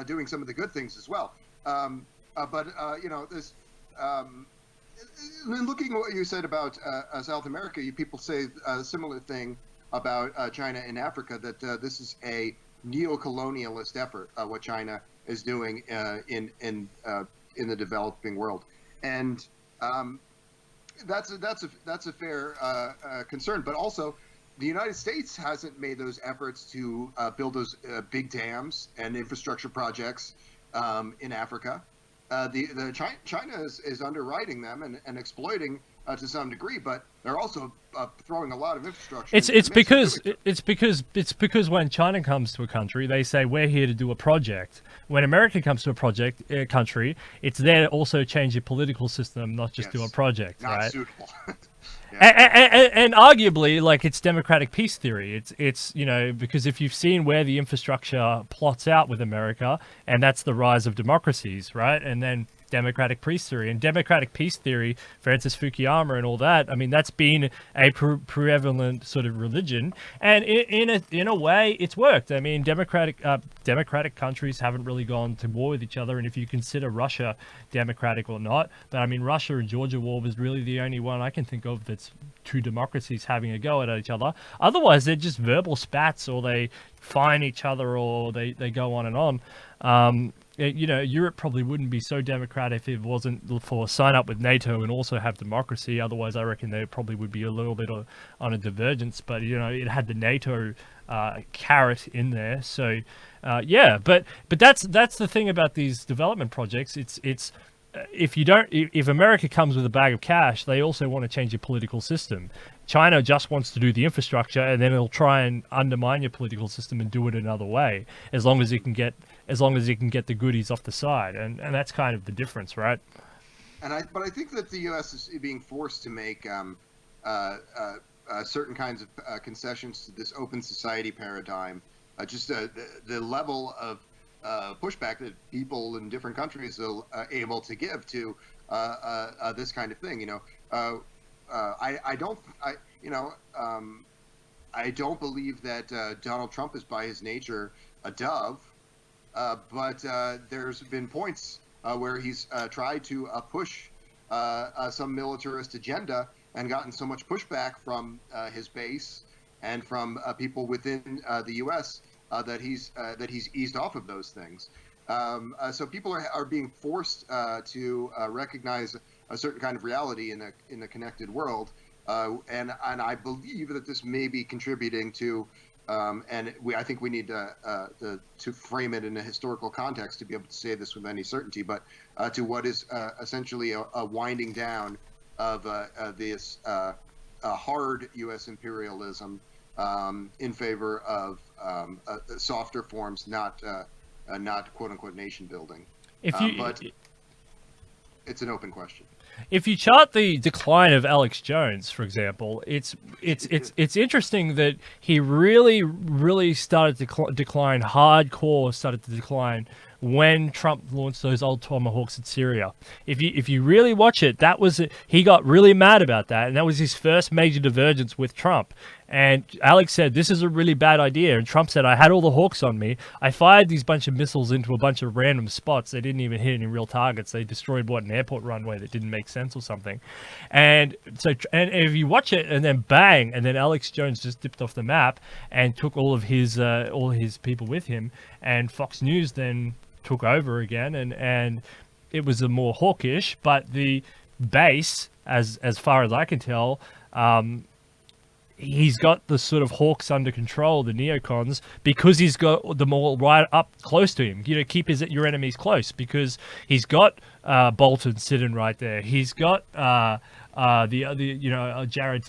doing some of the good things as well. This. Looking at what you said about South America, people say a similar thing about China in Africa, that this is a neo-colonialist effort, what China is doing in the developing world, and that's a fair concern. But also, the United States hasn't made those efforts to build those big dams and infrastructure projects in Africa. China is underwriting them and exploiting to some degree, but they're also throwing a lot of infrastructure. It's because when China comes to a country, they say we're here to do a project. When America comes to a country, it's there to also change your political system, not just do a project. Not right? suitable. And arguably, like, it's democratic peace theory. It's because if you've seen where the infrastructure plots out with America, and that's the rise of democracies, right? And then democratic peace theory and democratic peace theory, Francis Fukuyama and all that. I mean, that's been a prevalent sort of religion, and in a way, it's worked. I mean, democratic countries haven't really gone to war with each other, and if you consider Russia democratic or not, but I mean, Russia and Georgia war was really the only one I can think of that's two democracies having a go at each other. Otherwise, they're just verbal spats, or they fine each other, or they go on and on. Europe probably wouldn't be so democratic if it wasn't for sign up with NATO and also have democracy. Otherwise, I reckon there probably would be a little bit on a divergence. But it had the NATO carrot in there. So but that's the thing about these development projects. It's if America comes with a bag of cash, they also want to change your political system. China just wants to do the infrastructure, and then it'll try and undermine your political system and do it another way, as long as it can get the goodies off the side, and that's kind of the difference, right? But I think that the U.S. is being forced to make certain kinds of concessions to this open society paradigm. Just the level of pushback that people in different countries are able to give to this kind of thing. I don't believe that Donald Trump is by his nature a dove, but there's been points where he's tried to push some militarist agenda and gotten so much pushback from his base and from people within the U.S. That he's eased off of those things. So people are being forced to recognize a certain kind of reality in a connected world, and I believe that this may be contributing to, I think we need to frame it in a historical context to be able to say this with any certainty, but to what is essentially a winding down of this hard U.S. imperialism in favor of softer forms, not quote unquote nation building. But it's an open question. If you chart the decline of Alex Jones, for example, it's interesting that he really started to decline, hardcore started to decline when Trump launched those old tomahawks in Syria. If you really watch it, he got really mad about that, and that was his first major divergence with Trump. And Alex said, this is a really bad idea. And Trump said, I had all the hawks on me. I fired these bunch of missiles into a bunch of random spots. They didn't even hit any real targets. They destroyed, an airport runway that didn't make sense or something. And if you watch it, and then bang, and then Alex Jones just dipped off the map and took all his people with him. And Fox News then took over again. And it was a more hawkish, but the base, as far as I can tell, he's got the sort of hawks under control, the neocons, because he's got them all right up close to him. Keep your enemies close, because he's got Bolton sitting right there. He's got the other, Jared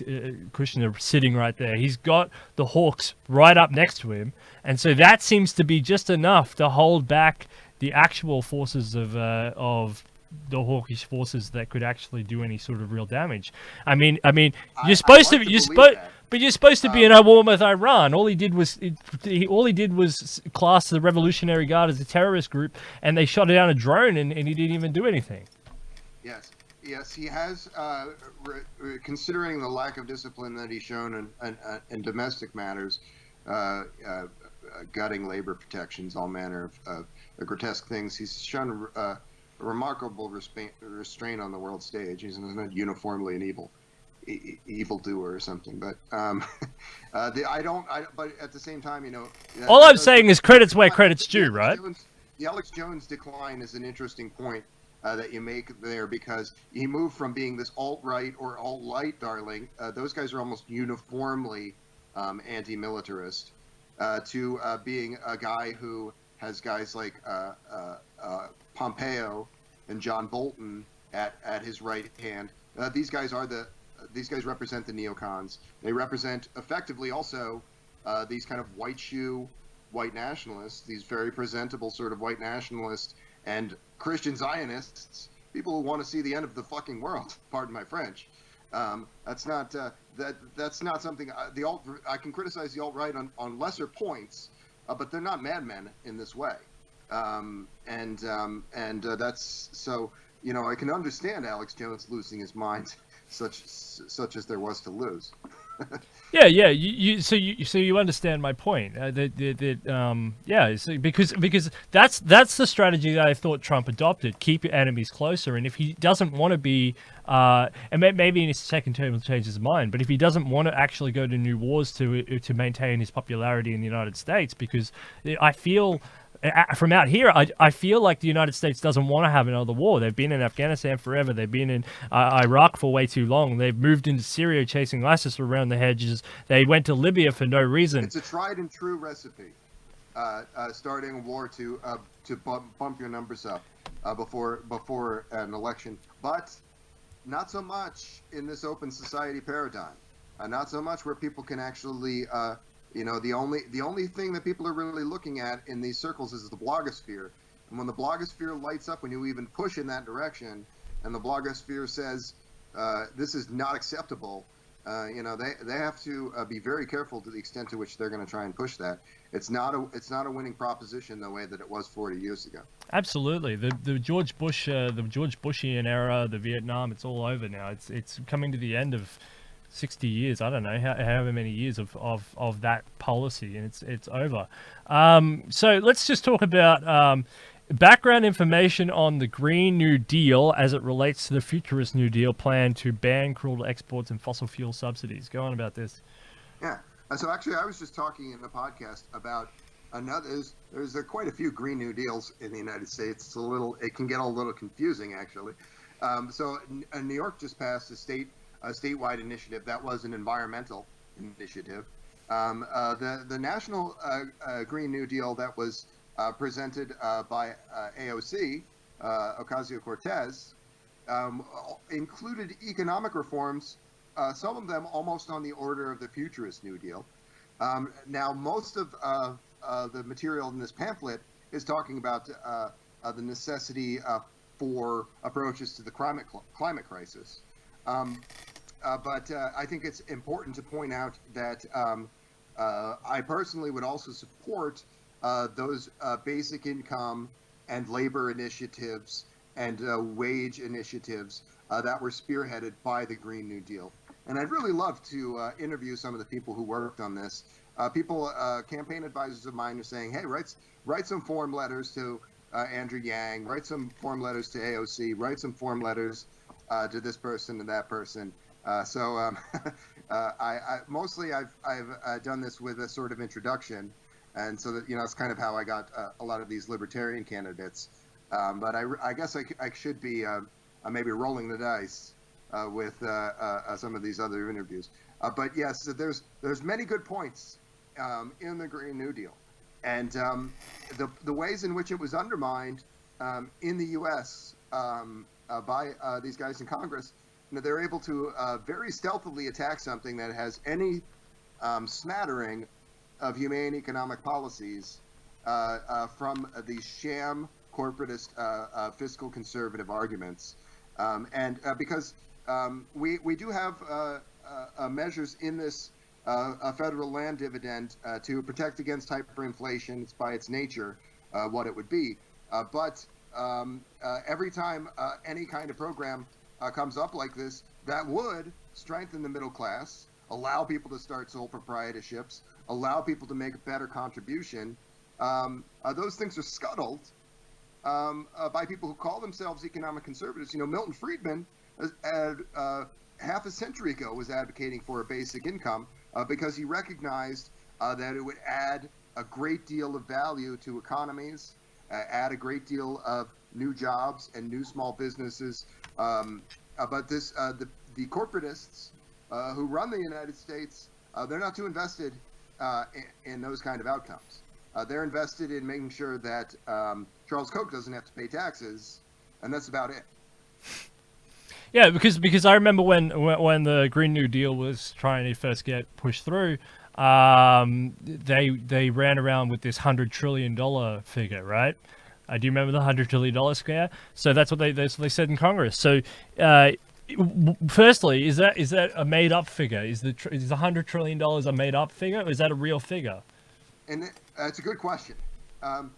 Kushner sitting right there. He's got the hawks right up next to him, and so that seems to be just enough to hold back the actual forces of the hawkish forces that could actually do any sort of real damage. I mean, you're supposed to be in a war with Iran. All he did was class the Revolutionary Guard as a terrorist group, and they shot down a drone, and he didn't even do anything. Yes, he has. Considering the lack of discipline that he's shown in domestic matters, gutting labor protections, all manner of grotesque things, he's shown a remarkable restraint on the world stage. He's not uniformly an evildoer or something, but but at the same time, all I'm saying is credit's where credit's due, right? The Alex Jones decline is an interesting point that you make there, because he moved from being this alt-right or alt-light darling, those guys are almost uniformly anti-militarist, to being a guy who has guys like Pompeo and John Bolton at his right hand. These guys represent the neocons. They represent effectively also these kind of white nationalists, these very presentable sort of white nationalists and Christian Zionists, people who want to see the end of the fucking world. Pardon my French. That's not something I can criticize the alt-right on lesser points, but they're not madmen in this way. That's so, I can understand Alex Jones losing his mind, such as there was to lose. Yeah. So you understand my point. Because that's the strategy that I thought Trump adopted. Keep your enemies closer, and if he doesn't want to be, and maybe in his second term he'll change his mind. But if he doesn't want to actually go to new wars to maintain his popularity in the United States, because I feel. from out here, I feel like the United States doesn't want to have another war. They've been in Afghanistan forever. They've been in Iraq for way too long. They've moved into Syria chasing ISIS around the hedges. They went to Libya for no reason. It's a tried and true recipe. Starting a war to bump your numbers up before an election, but not so much in this open society paradigm. Not so much where people can actually, the only thing that people are really looking at in these circles is the blogosphere. And when the blogosphere lights up, when you even push in that direction, and the blogosphere says this is not acceptable, they have to be very careful to the extent to which they're going to try and push that. It's not a winning proposition the way that it was 40 years ago. Absolutely, the George Bushian era, the Vietnam, it's all over now. It's coming to the end of 60 years. I don't know however many years of that policy, and it's over. So let's just talk about background information on the Green New Deal as it relates to the Futurist New Deal plan to ban crude exports and fossil fuel subsidies. Go on about this. Yeah. So actually, I was just talking in the podcast about another. There's quite a few Green New Deals in the United States. It can get a little confusing actually. So New York just passed a statewide initiative that was an environmental initiative. The national Green New Deal that was presented by AOC, Ocasio-Cortez, included economic reforms, some of them almost on the order of the Futurist New Deal. Now, most of the material in this pamphlet is talking about the necessity for approaches to the climate crisis. But I think it's important to point out that I personally would also support those basic income and labor initiatives and wage initiatives that were spearheaded by the Green New Deal. And I'd really love to interview some of the people who worked on this. Campaign advisors of mine are saying, hey, write some form letters to Andrew Yang, write some form letters to AOC, write some form letters to this person and that person. So I've done this with a sort of introduction, and so that it's kind of how I got a lot of these libertarian candidates. But I guess I should be maybe rolling the dice with some of these other interviews. But yes, there's many good points in the Green New Deal, and the ways in which it was undermined in the U.S. By these guys in Congress. They're able to very stealthily attack something that has any smattering of humane economic policies from these sham corporatist fiscal conservative arguments. And because we do have measures in this federal land dividend to protect against hyperinflation. It's by its nature what it would be. But every time any kind of program comes up like this, that would strengthen the middle class, allow people to start sole proprietorships, allow people to make a better contribution. Those things are scuttled by people who call themselves economic conservatives. Milton Friedman, half a century ago, was advocating for a basic income because he recognized that it would add a great deal of value to economies, add a great deal of new jobs and new small businesses. But the corporatists who run the United States, they're not too invested in those kind of outcomes. They're invested in making sure that Charles Koch doesn't have to pay taxes, and that's about it. Yeah, because I remember when the Green New Deal was trying to first get pushed through, they ran around with this $100 trillion figure, right? Do you remember the $100 trillion scare? So that's what they said in Congress. So, firstly, is that a made up figure? Is the $100 trillion a made up figure, or is that a real figure? And it's a good question. And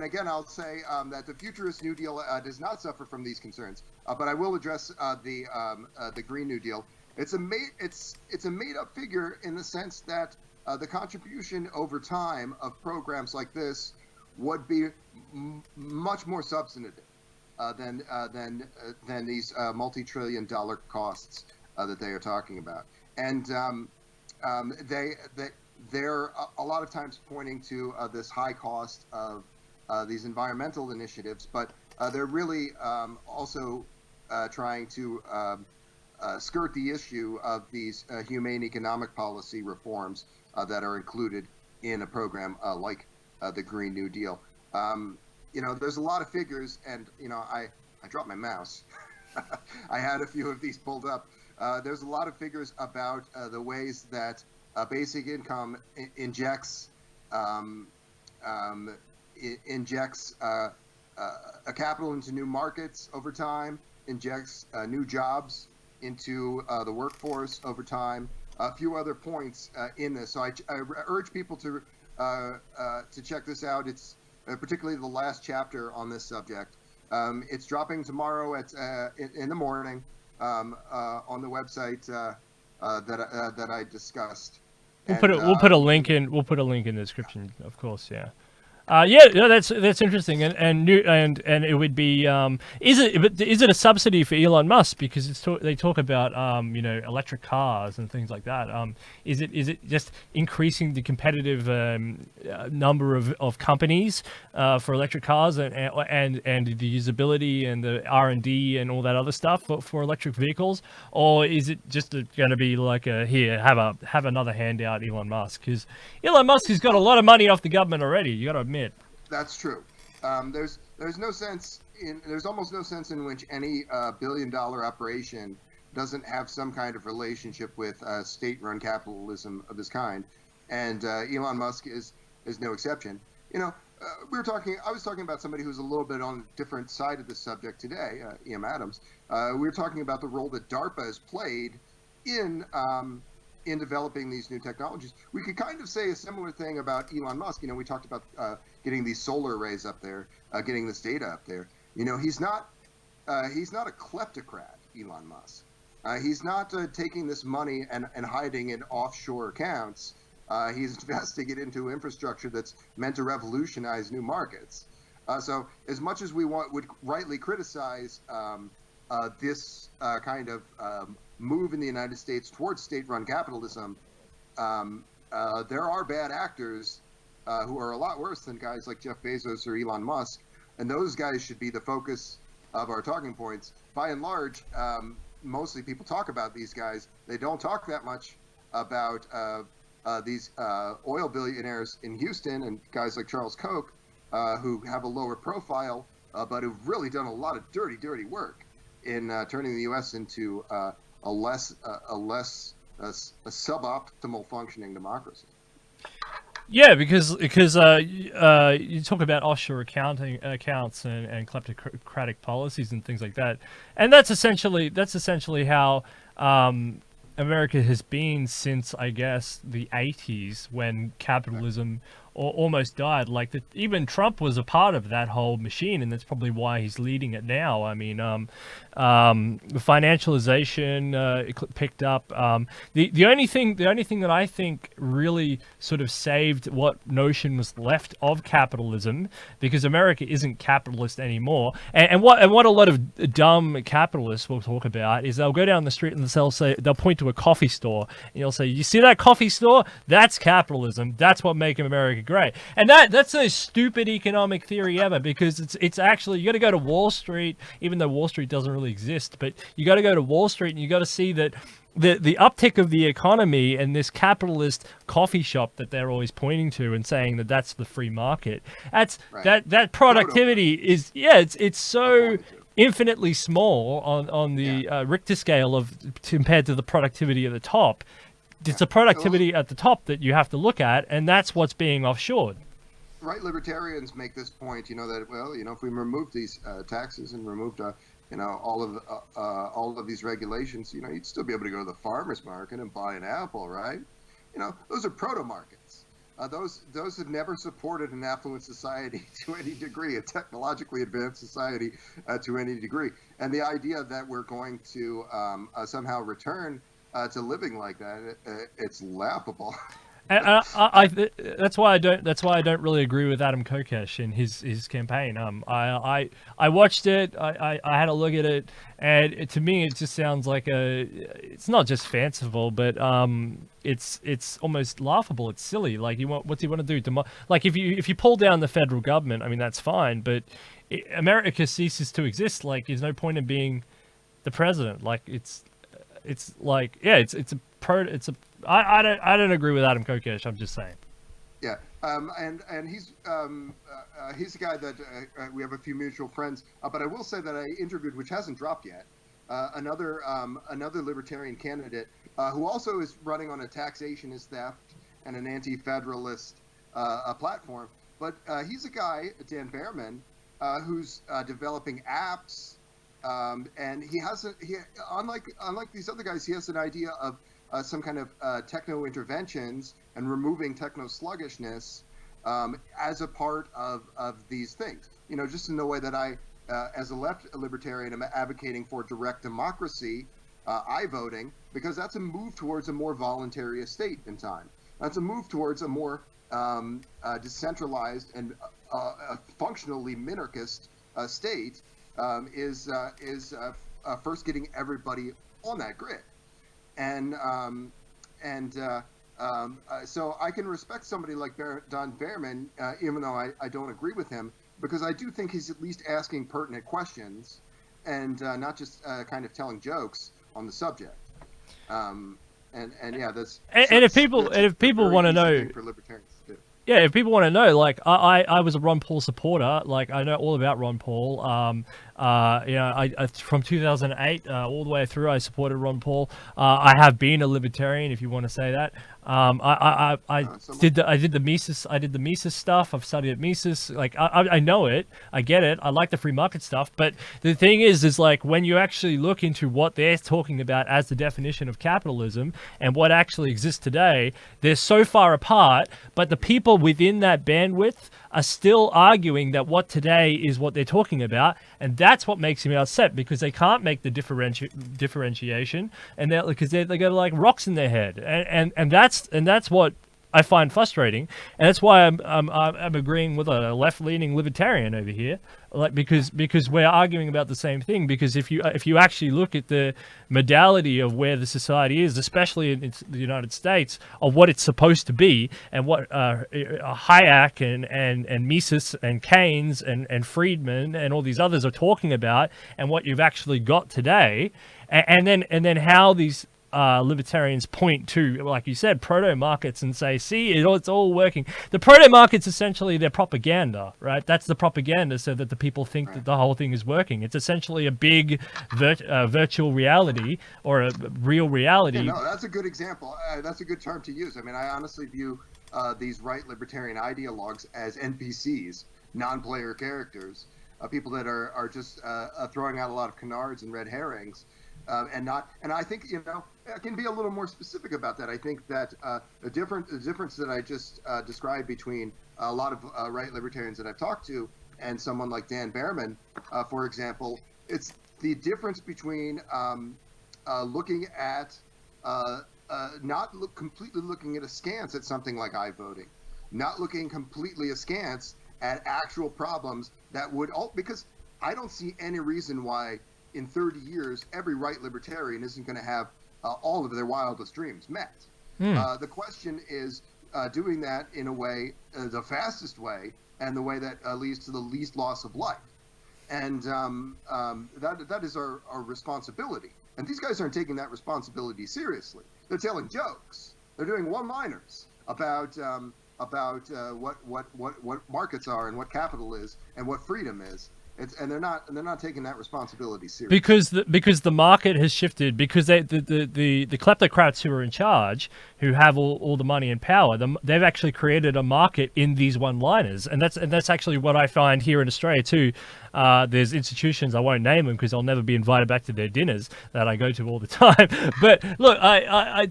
again, I'll say that the Futurist New Deal does not suffer from these concerns. But I will address the Green New Deal. It's a made up figure in the sense that the contribution over time of programs like this would be much more substantive than these multi-trillion-dollar costs that they are talking about. And they're a lot of times pointing to this high cost of these environmental initiatives, but they're really also trying to skirt the issue of these humane economic policy reforms that are included in a program like the Green New Deal. There's a lot of figures, and I dropped my mouse. I had a few of these pulled up. There's a lot of figures about the ways that basic income injects a capital into new markets over time, injects new jobs into the workforce over time. A few other points in this. So I urge people to check this out. It's particularly the last chapter on this subject. It's dropping tomorrow in the morning on the website that I discussed. We'll put a link in. We'll put a link in the description, of course. Yeah. Yeah, no, that's interesting, and it would be is it a subsidy for Elon Musk, because they talk about electric cars and things like that. Is it just increasing the competitive number of companies for electric cars and the usability and the R&D and all that other stuff for electric vehicles, or is it just going to be like have another handout, Elon Musk? Because Elon Musk has got a lot of money off the government already. You got to admit. That's true. There's almost no sense in which any billion-dollar operation doesn't have some kind of relationship with state-run capitalism of this kind, and Elon Musk is no exception. I was talking about somebody who's a little bit on a different side of this subject today, E.M. Adams. We were talking about the role that DARPA has played in developing these new technologies. We could kind of say a similar thing about Elon Musk. We talked about getting these solar arrays up there, getting this data up there. He's not a kleptocrat, Elon Musk. He's not taking this money and hiding in offshore accounts. He's investing it into infrastructure that's meant to revolutionize new markets. So as much as we would rightly criticize this kind of move in the United States towards state-run capitalism, there are bad actors who are a lot worse than guys like Jeff Bezos or Elon Musk, and those guys should be the focus of our talking points. By and large, mostly people talk about these guys. They don't talk that much about these oil billionaires in Houston and guys like Charles Koch, who have a lower profile, but who've really done a lot of dirty work in turning the U.S. into a suboptimal functioning democracy. Yeah, because you talk about offshore accounts and kleptocratic policies and things like that, and that's essentially how America has been since, I guess, the 80s, when capitalism almost died. Like even Trump was a part of that whole machine, and that's probably why he's leading it now. I mean, the financialization picked up. The only thing that I think really sort of saved what notion was left of capitalism, because America isn't capitalist anymore, and what a lot of dumb capitalists will talk about is they'll go down the street and they'll point to a coffee store, and you'll say, "You see that coffee store? That's capitalism. That's what makes America great." And that's the stupid economic theory ever, because it's actually, you got to go to Wall Street, even though Wall Street doesn't really exist, but you got to go to Wall Street and you got to see that the uptick of the economy and this capitalist coffee shop that they're always pointing to and saying that that's the free market. That's right. That productivity is, it's so infinitely small on the Richter scale of compared to the productivity at the top. It's the productivity at the top that you have to look at, and that's what's being offshored. Right, libertarians make this point, that if we removed these taxes and removed all of these regulations, you'd still be able to go to the farmer's market and buy an apple, right? Those are proto markets. Those have never supported an affluent society to any degree, a technologically advanced society to any degree. And the idea that we're going to somehow return to living like that, it's laughable. That's why I don't. That's why I don't really agree with Adam Kokesh in his campaign. I watched it. I had a look at it, and to me, it just sounds like a. It's not just fanciful, but it's almost laughable. It's silly. Like what's he want to do? Like if you pull down the federal government, I mean that's fine, but America ceases to exist. Like there's no point in being the president. Like it's like I don't agree with Adam Kokesh. I'm just saying. Yeah, and he's a guy that we have a few mutual friends. But I will say that I interviewed, which hasn't dropped yet, another libertarian candidate who also is running on a taxationist theft and an anti-federalist platform. But he's a guy, Dan Behrman, who's developing apps, and he unlike these other guys, he has an idea of some kind of techno interventions and removing techno sluggishness as a part of these things. You know, just in the way that I, as a left libertarian, am advocating for direct democracy, voting, because that's a move towards a more voluntary estate in time. That's a move towards a more decentralized and functionally minarchist state. Is first getting everybody on that grid. So I can respect somebody like Don Behrman, even though I don't agree with him, because I do think he's at least asking pertinent questions and not just kind of telling jokes on the subject. And yeah, that's and if people want to know for libertarians to do. Yeah, if people want to know, like I was a Ron Paul supporter. Like I know all about Ron Paul. I from 2008 all the way through, I supported Ron Paul. I have been a libertarian, if you want to say that. I did the Mises stuff. I've studied at Mises. Like I know it. I get it. I like the free market stuff. But the thing is like when you actually look into what they're talking about as the definition of capitalism and what actually exists today, they're so far apart. But the people within that bandwidth are still arguing that what today is what they're talking about, and that's what makes me upset, because they can't make the differentiation, and they got like rocks in their head, and that's what I find frustrating, and that's why I'm agreeing with a left-leaning libertarian over here, like because we're arguing about the same thing. Because if you actually look at the modality of where the society is, especially in the United States, of what it's supposed to be, and what Hayek and Mises and Keynes and Friedman and all these others are talking about, and what you've actually got today, and then how these libertarians point to, like you said, proto markets and say, see, it's all working. The proto markets essentially their propaganda, right? That's the propaganda, so that the people think that the whole thing is working. It's essentially a big virtual reality or a real reality. Yeah, no, that's a good example. That's a good term to use. I mean, I honestly view these right libertarian ideologues as NPCs, non-player characters, people that are just throwing out a lot of canards and red herrings. And I think, I can be a little more specific about that. I think that the difference that I just described between a lot of right libertarians that I've talked to and someone like Dan Behrman, for example, it's the difference between looking at completely looking at askance at something like iVoting, not looking completely askance at actual problems that would because I don't see any reason why in 30 years, every right libertarian isn't going to have all of their wildest dreams met. The question is doing that in a way, the fastest way, and the way that leads to the least loss of life. And that is our responsibility. And these guys aren't taking that responsibility seriously. They're telling jokes. They're doing one-liners about what markets are and what capital is and what freedom is. And they're not taking that responsibility seriously. Because the market has shifted, because the kleptocrats who are in charge, who have all the money and power, they've actually created a market in these one-liners, and that's actually what I find here in Australia too. There's institutions, I won't name them because I'll never be invited back to their dinners that I go to all the time. But look,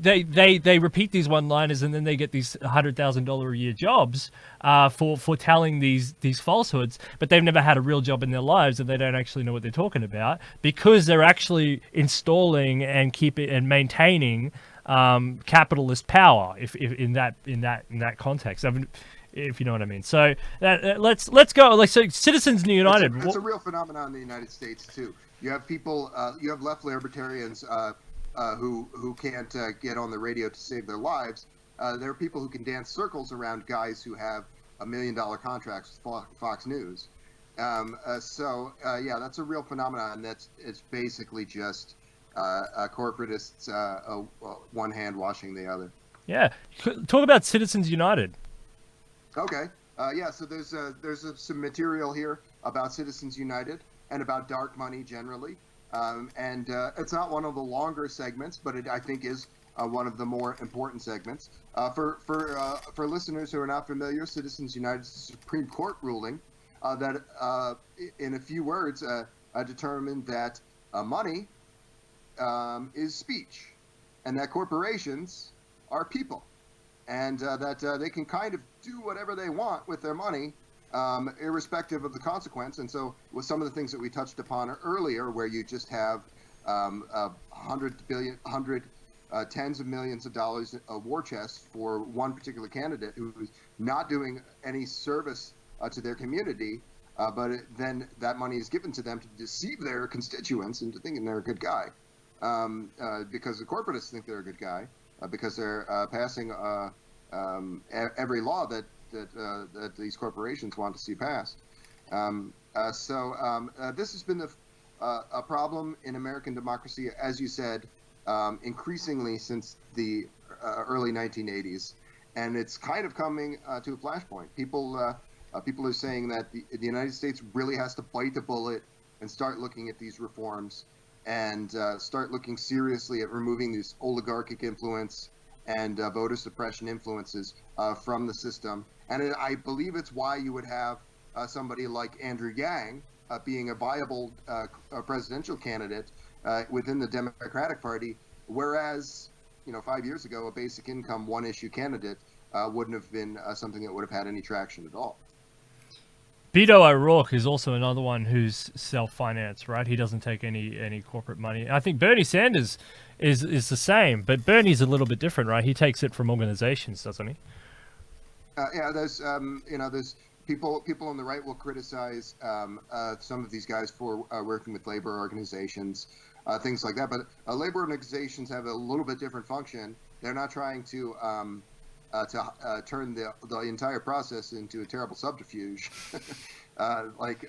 they repeat these one-liners, and then they get these $100,000 a year jobs for telling these falsehoods, but they've never had a real job in their lives, and they don't actually know what they're talking about, because they're actually installing and maintaining capitalist power, if in that context. I mean, if you know what I mean. So let's go. Like, so Citizens United. It's a real phenomenon in the United States too. You have people, you have left libertarians who can't get on the radio to save their lives. There are people who can dance circles around guys who have $1 million contracts with Fox News. Yeah, that's a real phenomenon. It's basically just corporatists, one hand washing the other. Yeah, talk about Citizens United. Okay. Yeah. So there's some material here about Citizens United and about dark money generally. And it's not one of the longer segments, but it, I think, is one of the more important segments. For listeners who are not familiar, Citizens United's Supreme Court ruling that, in a few words, determined that money is speech, and that corporations are people, and that they can kind of do whatever they want with their money, irrespective of the consequence. And so, with some of the things that we touched upon earlier, where you just have tens of millions of dollars of war chest for one particular candidate who's not doing any service to their community, then that money is given to them to deceive their constituents into thinking they're a good guy, because the corporatists think they're a good guy, because they're passing every law that these corporations want to see passed. This has been a problem in American democracy, as you said, increasingly since the early 1980s, and it's kind of coming to a flashpoint. People are saying that the United States really has to bite the bullet and start looking at these reforms, and start looking seriously at removing this oligarchic influence and voter suppression influences from the system. And I believe it's why you would have somebody like Andrew Yang being a viable presidential candidate within the Democratic Party, whereas 5 years ago a basic income one-issue candidate wouldn't have been something that would have had any traction at all. Beto O'Rourke is also another one who's self-financed, right? He doesn't take any corporate money. I think Bernie Sanders is the same, but Bernie's a little bit different, right? He takes it from organizations, doesn't he? Yeah, there's people on the right will criticize some of these guys for working with labor organizations, things like that. But labor organizations have a little bit different function. They're not trying to turn the entire process into a terrible subterfuge, like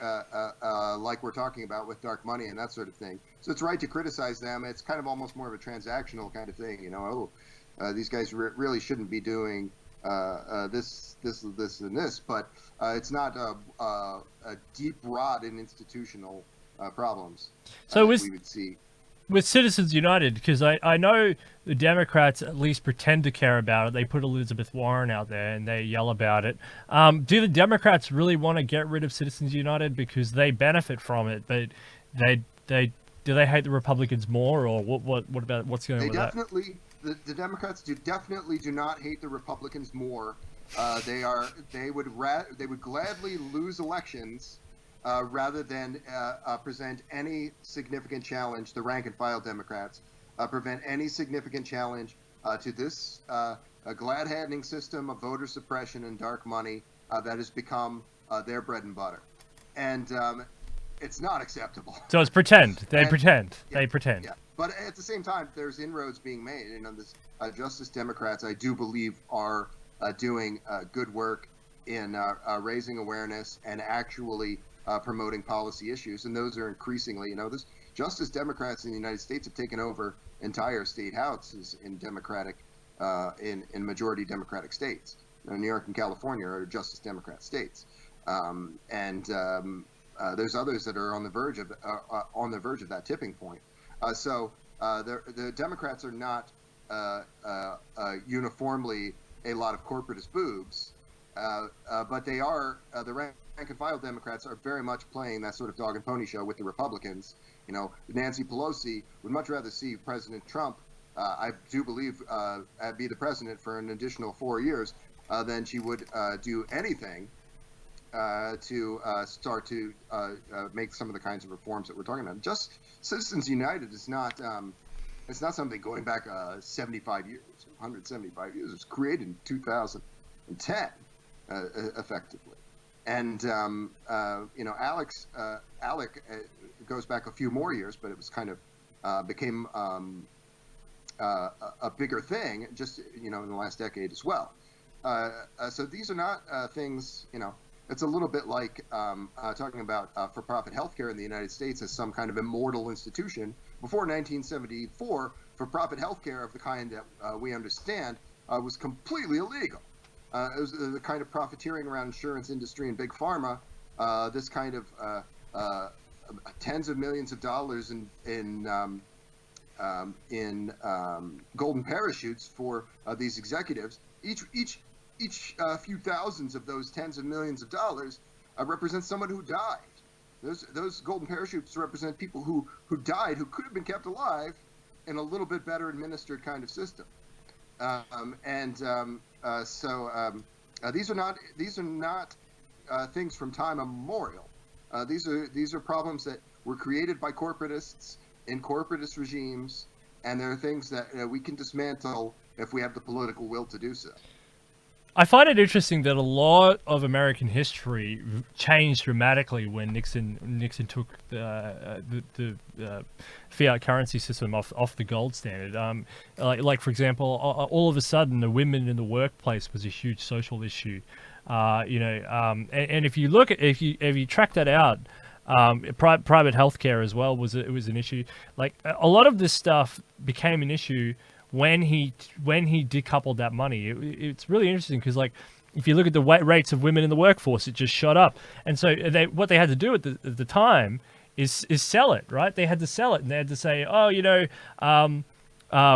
we're talking about with dark money and that sort of thing. So it's right to criticize them. It's kind of almost more of a transactional kind of thing. These guys really shouldn't be doing this, and this, but it's not a deep rot in institutional problems. So we would see with Citizens United, because I know the Democrats at least pretend to care about it. They put Elizabeth Warren out there and they yell about it. Do the Democrats really want to get rid of Citizens United because they benefit from it, but do they hate the Republicans more, or what about what's going on with that? The Democrats definitely do not hate the Republicans more. They would gladly lose elections rather than present any significant challenge. The rank and file Democrats prevent any significant challenge to this glad-handing system of voter suppression and dark money that has become their bread and butter, and it's not acceptable. So it's pretend. They pretend. Yeah. But at the same time, there's inroads being made. Justice Democrats, I do believe, are doing good work in raising awareness and actually promoting policy issues, and those are increasingly, Justice Democrats in the United States have taken over entire state houses in in majority Democratic states. New York and California are Justice Democrat states, and there's others that are on the verge of that tipping point. So the Democrats are not uniformly a lot of corporatist boobs, but they are the rank and file Democrats are very much playing that sort of dog and pony show with the Republicans. Nancy Pelosi would much rather see President Trump, I do believe, be the president for an additional 4 years than she would do anything to start to make some of the kinds of reforms that we're talking about. Just Citizens United is not It's not something going back 75 years, 175 years. It was created in 2010, effectively. And Alec goes back a few more years, but it was kind of became a bigger thing just in the last decade as well. So these are not things. It's a little bit like talking about for-profit healthcare in the United States as some kind of immortal institution. Before 1974, for-profit healthcare of the kind that we understand was completely illegal. It was the kind of profiteering around insurance industry and big pharma. This kind of tens of millions of dollars in golden parachutes for these executives. Each few thousands of those tens of millions of dollars represents someone who died. Those golden parachutes represent people who died, who could have been kept alive in a little bit better administered kind of system. So these are not things from time immemorial. These are problems that were created by corporatists in corporatist regimes, and there are things that we can dismantle if we have the political will to do so. I find it interesting that a lot of American history changed dramatically when Nixon took the fiat currency system off the gold standard. Like for example, all of a sudden, the women in the workplace was a huge social issue. And if you look at if you track that out, private healthcare as well was an issue. Like a lot of this stuff became an issue when he decoupled that money. It's really interesting because, like, if you look at the rates of women in the workforce, it just shot up. And so what they had to do at the time is sell it, right? They had to sell it, and they had to say,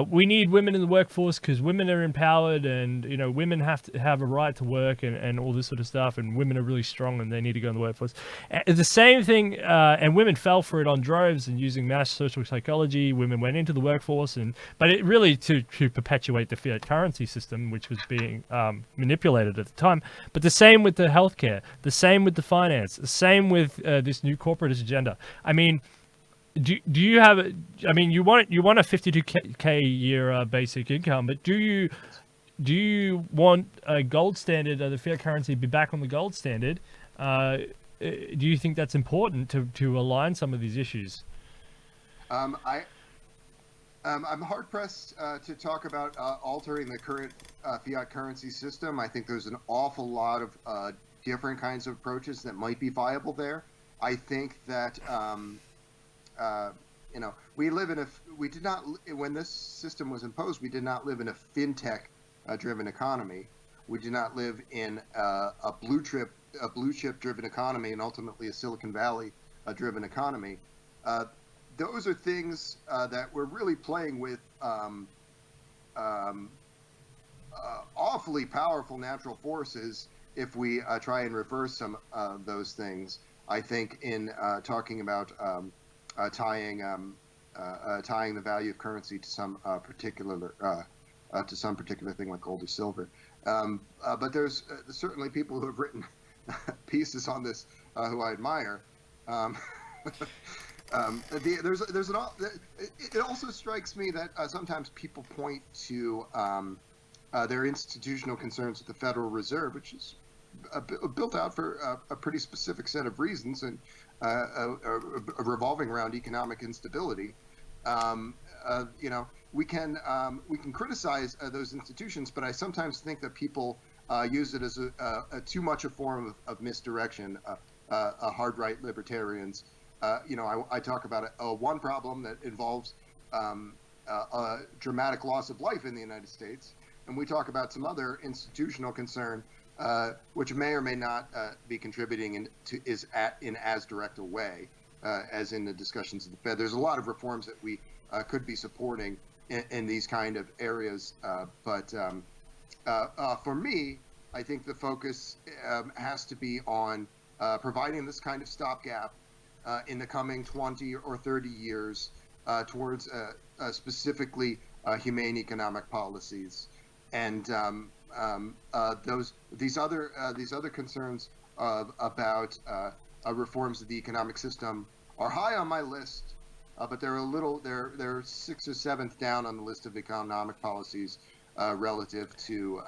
we need women in the workforce because women are empowered, and women have to have a right to work and all this sort of stuff, and women are really strong and they need to go in the workforce. The same thing, and women fell for it on droves, and using mass social psychology, women went into the workforce, but it really to perpetuate the fiat currency system, which was being manipulated at the time. But the same with the healthcare, the same with the finance, the same with this new corporatist agenda. I mean, do you have? I mean, you want a 52K year basic income, but do you want a gold standard, the fiat currency, be back on the gold standard? Do you think that's important to align some of these issues? I'm hard pressed to talk about altering the current fiat currency system. I think there's an awful lot of different kinds of approaches that might be viable there. I think that. When this system was imposed, we did not live in a fintech driven economy. We did not live in a blue chip driven economy, and ultimately a Silicon Valley driven economy. Those are things that we're really playing with awfully powerful natural forces if we try and reverse some of those things. I think in talking about tying the value of currency to some particular thing like gold or silver. But there's certainly people who have written pieces on this who I admire. It also strikes me that sometimes people point to their institutional concerns with the Federal Reserve, which is built out for a pretty specific set of reasons, and revolving around economic instability. We can criticize those institutions, but I sometimes think that people use it as a too much a form of misdirection. Hard right libertarians. I talk about one problem that involves a dramatic loss of life in the United States, and we talk about some other institutional concern which may or may not be contributing in as direct a way as in the discussions of the Fed. There's a lot of reforms that we could be supporting in these kind of areas, but for me, I think the focus has to be on providing this kind of stopgap in the coming 20 or 30 years towards specifically humane economic policies, and these other concerns about reforms of the economic system are high on my list, but they're sixth or seventh down on the list of economic policies relative to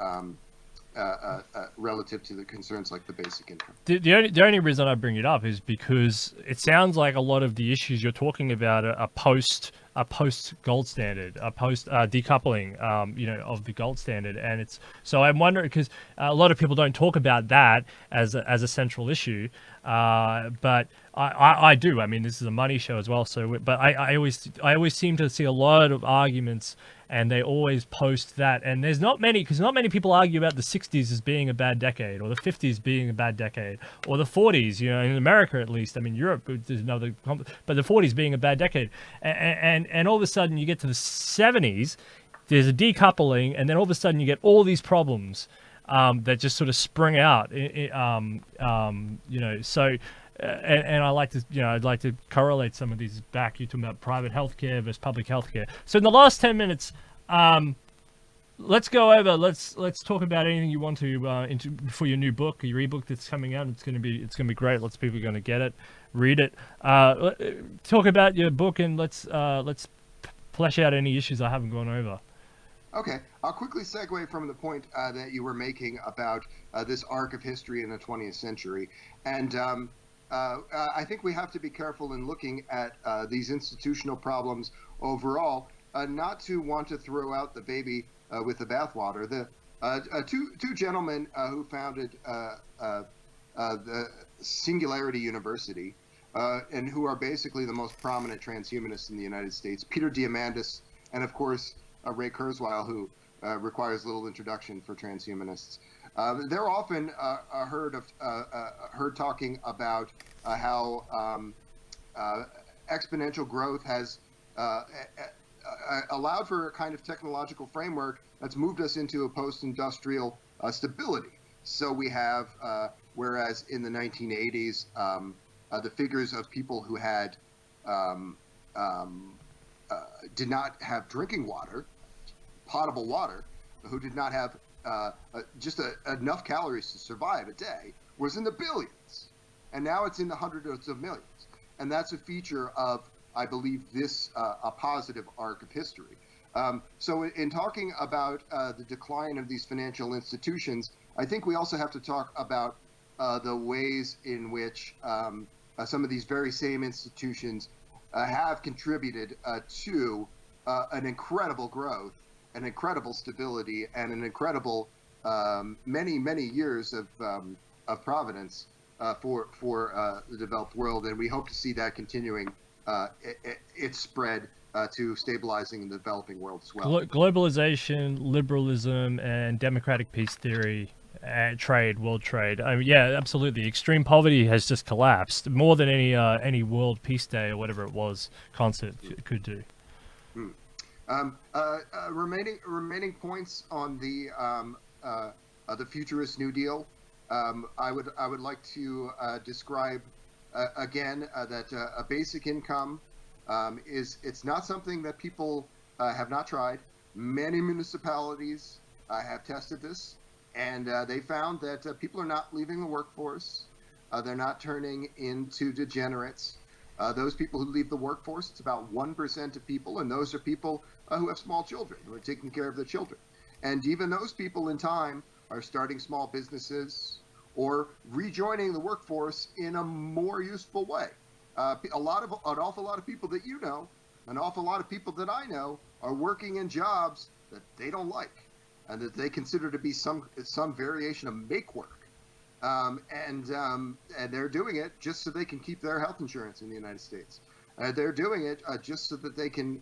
the concerns like the basic income. The only reason I bring it up is because it sounds like a lot of the issues you're talking about are post gold standard, a post decoupling, of the gold standard, and it's so I'm wondering because a lot of people don't talk about that as a central issue, but I do. I mean, this is a money show as well, so but I always seem to see a lot of arguments. And they always post that, and there's not many people argue about the 60s as being a bad decade, or the 50s being a bad decade, or the 40s. In America at least. I mean, Europe is another, but the 40s being a bad decade, and all of a sudden you get to the 70s, there's a decoupling, and then all of a sudden you get all these problems that just sort of spring out. So. And I'd like to correlate some of these back. You're talking about private healthcare versus public healthcare. So in the last 10 minutes, let's go over. Let's talk about anything you want to for your new book, your ebook that's coming out. It's gonna be great. Lots of people are gonna get it, read it. Talk about your book, and let's flesh out any issues I haven't gone over. Okay, I'll quickly segue from the point that you were making about this arc of history in the 20th century, and I think we have to be careful in looking at these institutional problems overall, not to want to throw out the baby with the bathwater. The two gentlemen who founded the Singularity University and who are basically the most prominent transhumanists in the United States, Peter Diamandis and, of course, Ray Kurzweil, who requires little introduction for transhumanists. They're often heard talking about how exponential growth has allowed for a kind of technological framework that's moved us into a post-industrial stability. So we have, whereas in the 1980s, the figures of people who had did not have drinking water, potable water, who did not have just enough calories to survive a day, was in the billions. And now it's in the hundreds of millions. And that's a feature of, I believe, this a positive arc of history. So in talking about the decline of these financial institutions, I think we also have to talk about the ways in which some of these very same institutions have contributed to an incredible growth, an incredible stability, and an incredible many years of providence for the developed world. And we hope to see that continuing its spread to stabilizing the developing world as well. Globalization, liberalism, and democratic peace theory, trade, world trade. I mean, yeah, absolutely. Extreme poverty has just collapsed more than any World Peace Day or whatever it was concert could do. Remaining points on the Futurist New Deal. I would like to describe again that a basic income it's not something that people have not tried. Many municipalities have tested this, and they found that people are not leaving the workforce. They're not turning into degenerates. Those people who leave the workforce, it's about 1% of people, and those are people who have small children, who are taking care of their children. And even those people in time are starting small businesses or rejoining the workforce in a more useful way. An awful lot of people that you know, an awful lot of people that I know are working in jobs that they don't like and that they consider to be some variation of make work. And they're doing it just so they can keep their health insurance in the United States. They're doing it just so that they can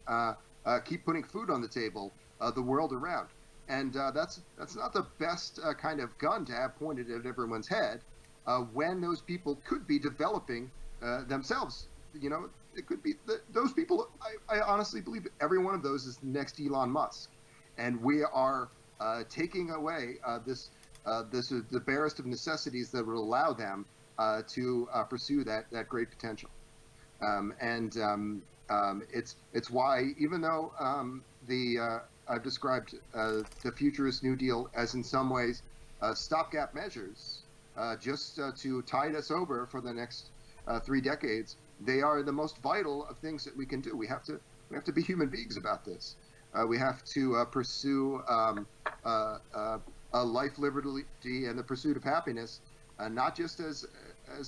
keep putting food on the table the world around. And that's not the best kind of gun to have pointed at everyone's head when those people could be developing themselves. You know, it could be those people. I honestly believe every one of those is the next Elon Musk, and we are taking away this is the barest of necessities that would allow them to pursue that great potential. It's why, even though I've described the Futurist New Deal as in some ways stopgap measures just to tide us over for the next 3 decades, they are the most vital of things that we can do. We have to be human beings about this. We have to pursue a life, liberty, and the pursuit of happiness, not just as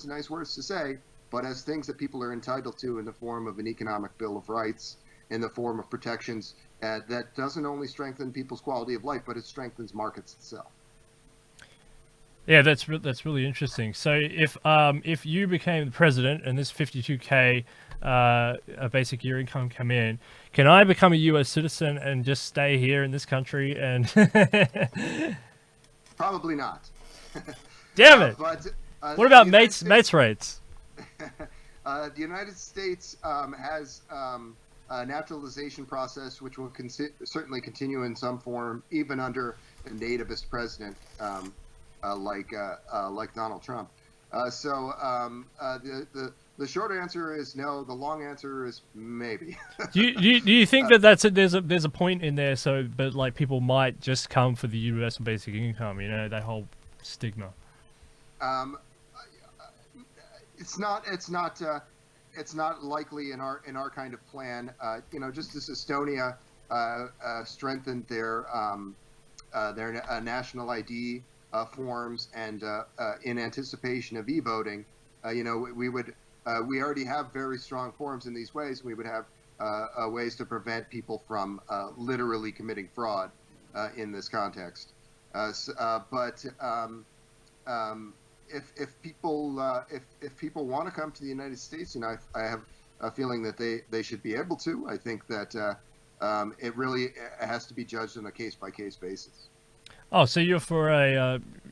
nice words to say, but as things that people are entitled to in the form of an economic bill of rights, in the form of protections that doesn't only strengthen people's quality of life, but it strengthens markets itself. Yeah, that's really interesting. So if you became the president and this 52K a basic year income come in, can I become a U.S. citizen and just stay here in this country and? Probably not. Damn it! But what about mates rates? The United States has a naturalization process which will certainly continue in some form, even under a nativist president like Donald Trump. The short answer is no. The long answer is maybe. do you think that there's a point in there? So, but like people might just come for the universal basic income. You know, that whole stigma. It's not likely in our kind of plan. Just as Estonia strengthened their national ID forms and in anticipation of e-voting, we already have very strong forms in these ways. We would have ways to prevent people from literally committing fraud in this context. If people want to come to the United States, I have a feeling that they should be able to. I think that it really has to be judged on a case-by-case basis. Oh, so you're for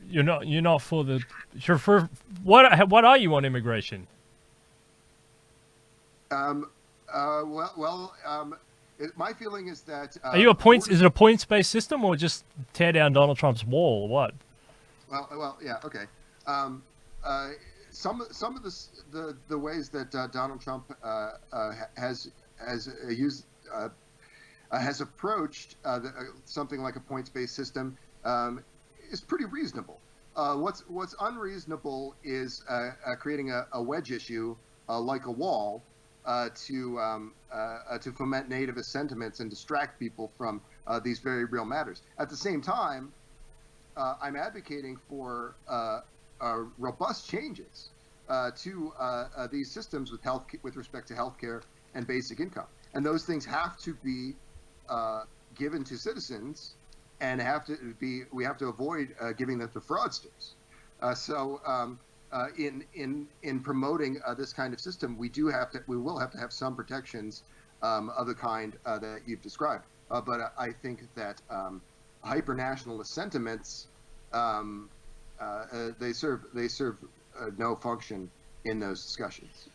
you're not for the you're for what are you on immigration? My feeling is that are you is it a points-based system or just tear down Donald Trump's wall or what? Well, yeah, okay. Some of the ways that Donald Trump has approached something like a points-based system is pretty reasonable. What's unreasonable is creating a wedge issue like a wall to foment nativist sentiments and distract people from these very real matters. At the same time, I'm advocating for robust changes to these systems with respect to healthcare and basic income, and those things have to be given to citizens, and we have to avoid giving them to fraudsters. In promoting this kind of system, we will have to have some protections of the kind that you've described. But I think that hyper-nationalist sentiments they serve no function in those discussions.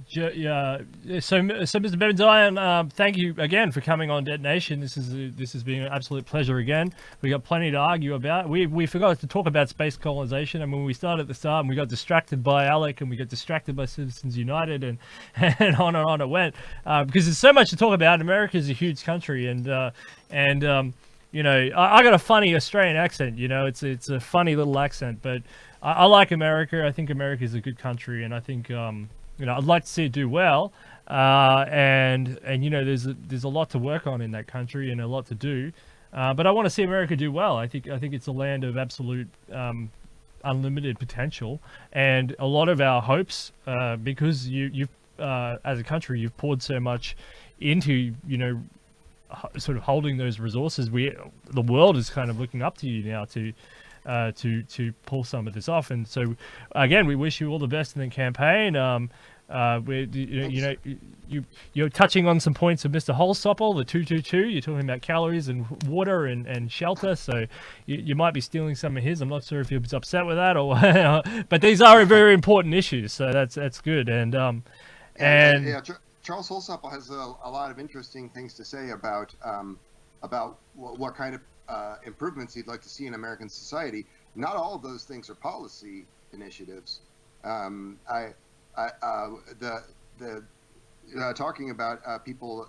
Yeah. So Mr. Benzion, thank you again for coming on Detonation. This has been an absolute pleasure again. We got plenty to argue about. We forgot to talk about space colonization. I mean, we started at the start and we got distracted by Alec and we got distracted by Citizens United and on it went because there's so much to talk about. America is a huge country and I got a funny Australian accent. It's a funny little accent, but I like America. I think America is a good country, and I think I'd like to see it do well. And there's a lot to work on in that country and a lot to do. But I want to see America do well. I think it's a land of absolute unlimited potential, and a lot of our hopes because you've as a country you've poured so much into sort of holding those resources. The world is kind of looking up to you now to pull some of this off. And so again, we wish you all the best in the campaign. You're touching on some points of Mr. Holstopple, the 222. You're talking about calories and water and shelter. So you might be stealing some of his. I'm not sure if he was upset with that or, but these are very important issues. So that's good. Charles Holstopple has a lot of interesting things to say about what kind of improvements he'd like to see in American society. Not all of those things are policy initiatives. Talking about people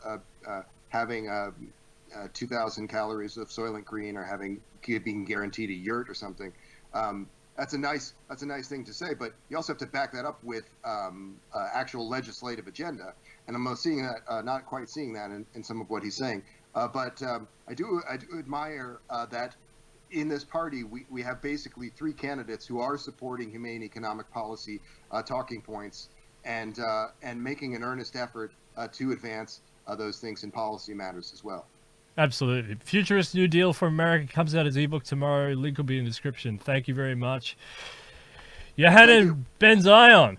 having 2,000 calories of Soylent Green or being guaranteed a yurt or something. that's a nice thing to say, but you also have to back that up with actual legislative agenda. And I'm seeing that, not quite seeing that in some of what he's saying. But I do admire that in this party we have basically three candidates who are supporting humane economic policy talking points and making an earnest effort to advance those things in policy matters as well. Absolutely. Futurist New Deal for America comes out as ebook tomorrow. Link will be in the description. Thank you very much. Johannon Ben Zion.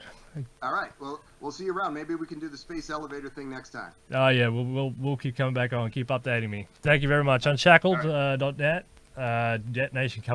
All right. Well, we'll see you around. Maybe we can do the space elevator thing next time. Oh yeah, we'll keep coming back on. Keep updating me. Thank you very much. Unshackled.net. Detonation coming.